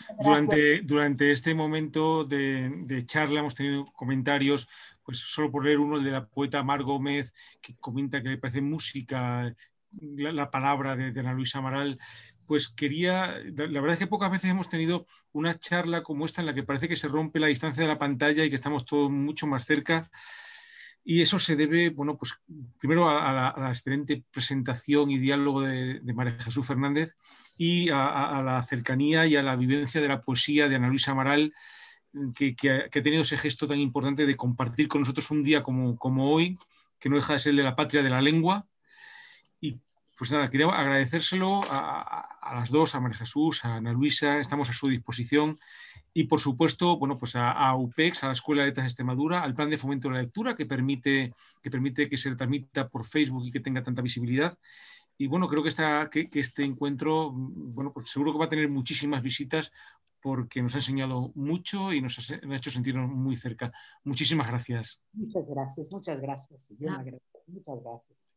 durante este momento de charla, hemos tenido comentarios, pues solo por leer uno de la poeta Mar Gómez, que comenta que le parece música la palabra de Ana Luisa Amaral. Pues la verdad es que pocas veces hemos tenido una charla como esta en la que parece que se rompe la distancia de la pantalla y que estamos todos mucho más cerca. Y eso se debe, bueno, pues primero a la excelente presentación y diálogo de María Jesús Fernández y a la cercanía y a la vivencia de la poesía de Ana Luisa Amaral, que ha tenido ese gesto tan importante de compartir con nosotros un día como hoy, que no deja de ser el de la patria de la lengua. Y pues nada, quería agradecérselo a las dos, a María Jesús, a Ana Luisa, estamos a su disposición. Y por supuesto, bueno, pues a UPEX, a la Escuela de Letras de Extremadura, al Plan de Fomento de la Lectura, que permite que se transmita por Facebook y que tenga tanta visibilidad. Y bueno, creo que este encuentro, bueno, pues seguro que va a tener muchísimas visitas porque nos ha enseñado mucho y nos ha hecho sentirnos muy cerca. Muchísimas gracias. Muchas gracias, muchas gracias. Yo me agradezco. Muchas gracias.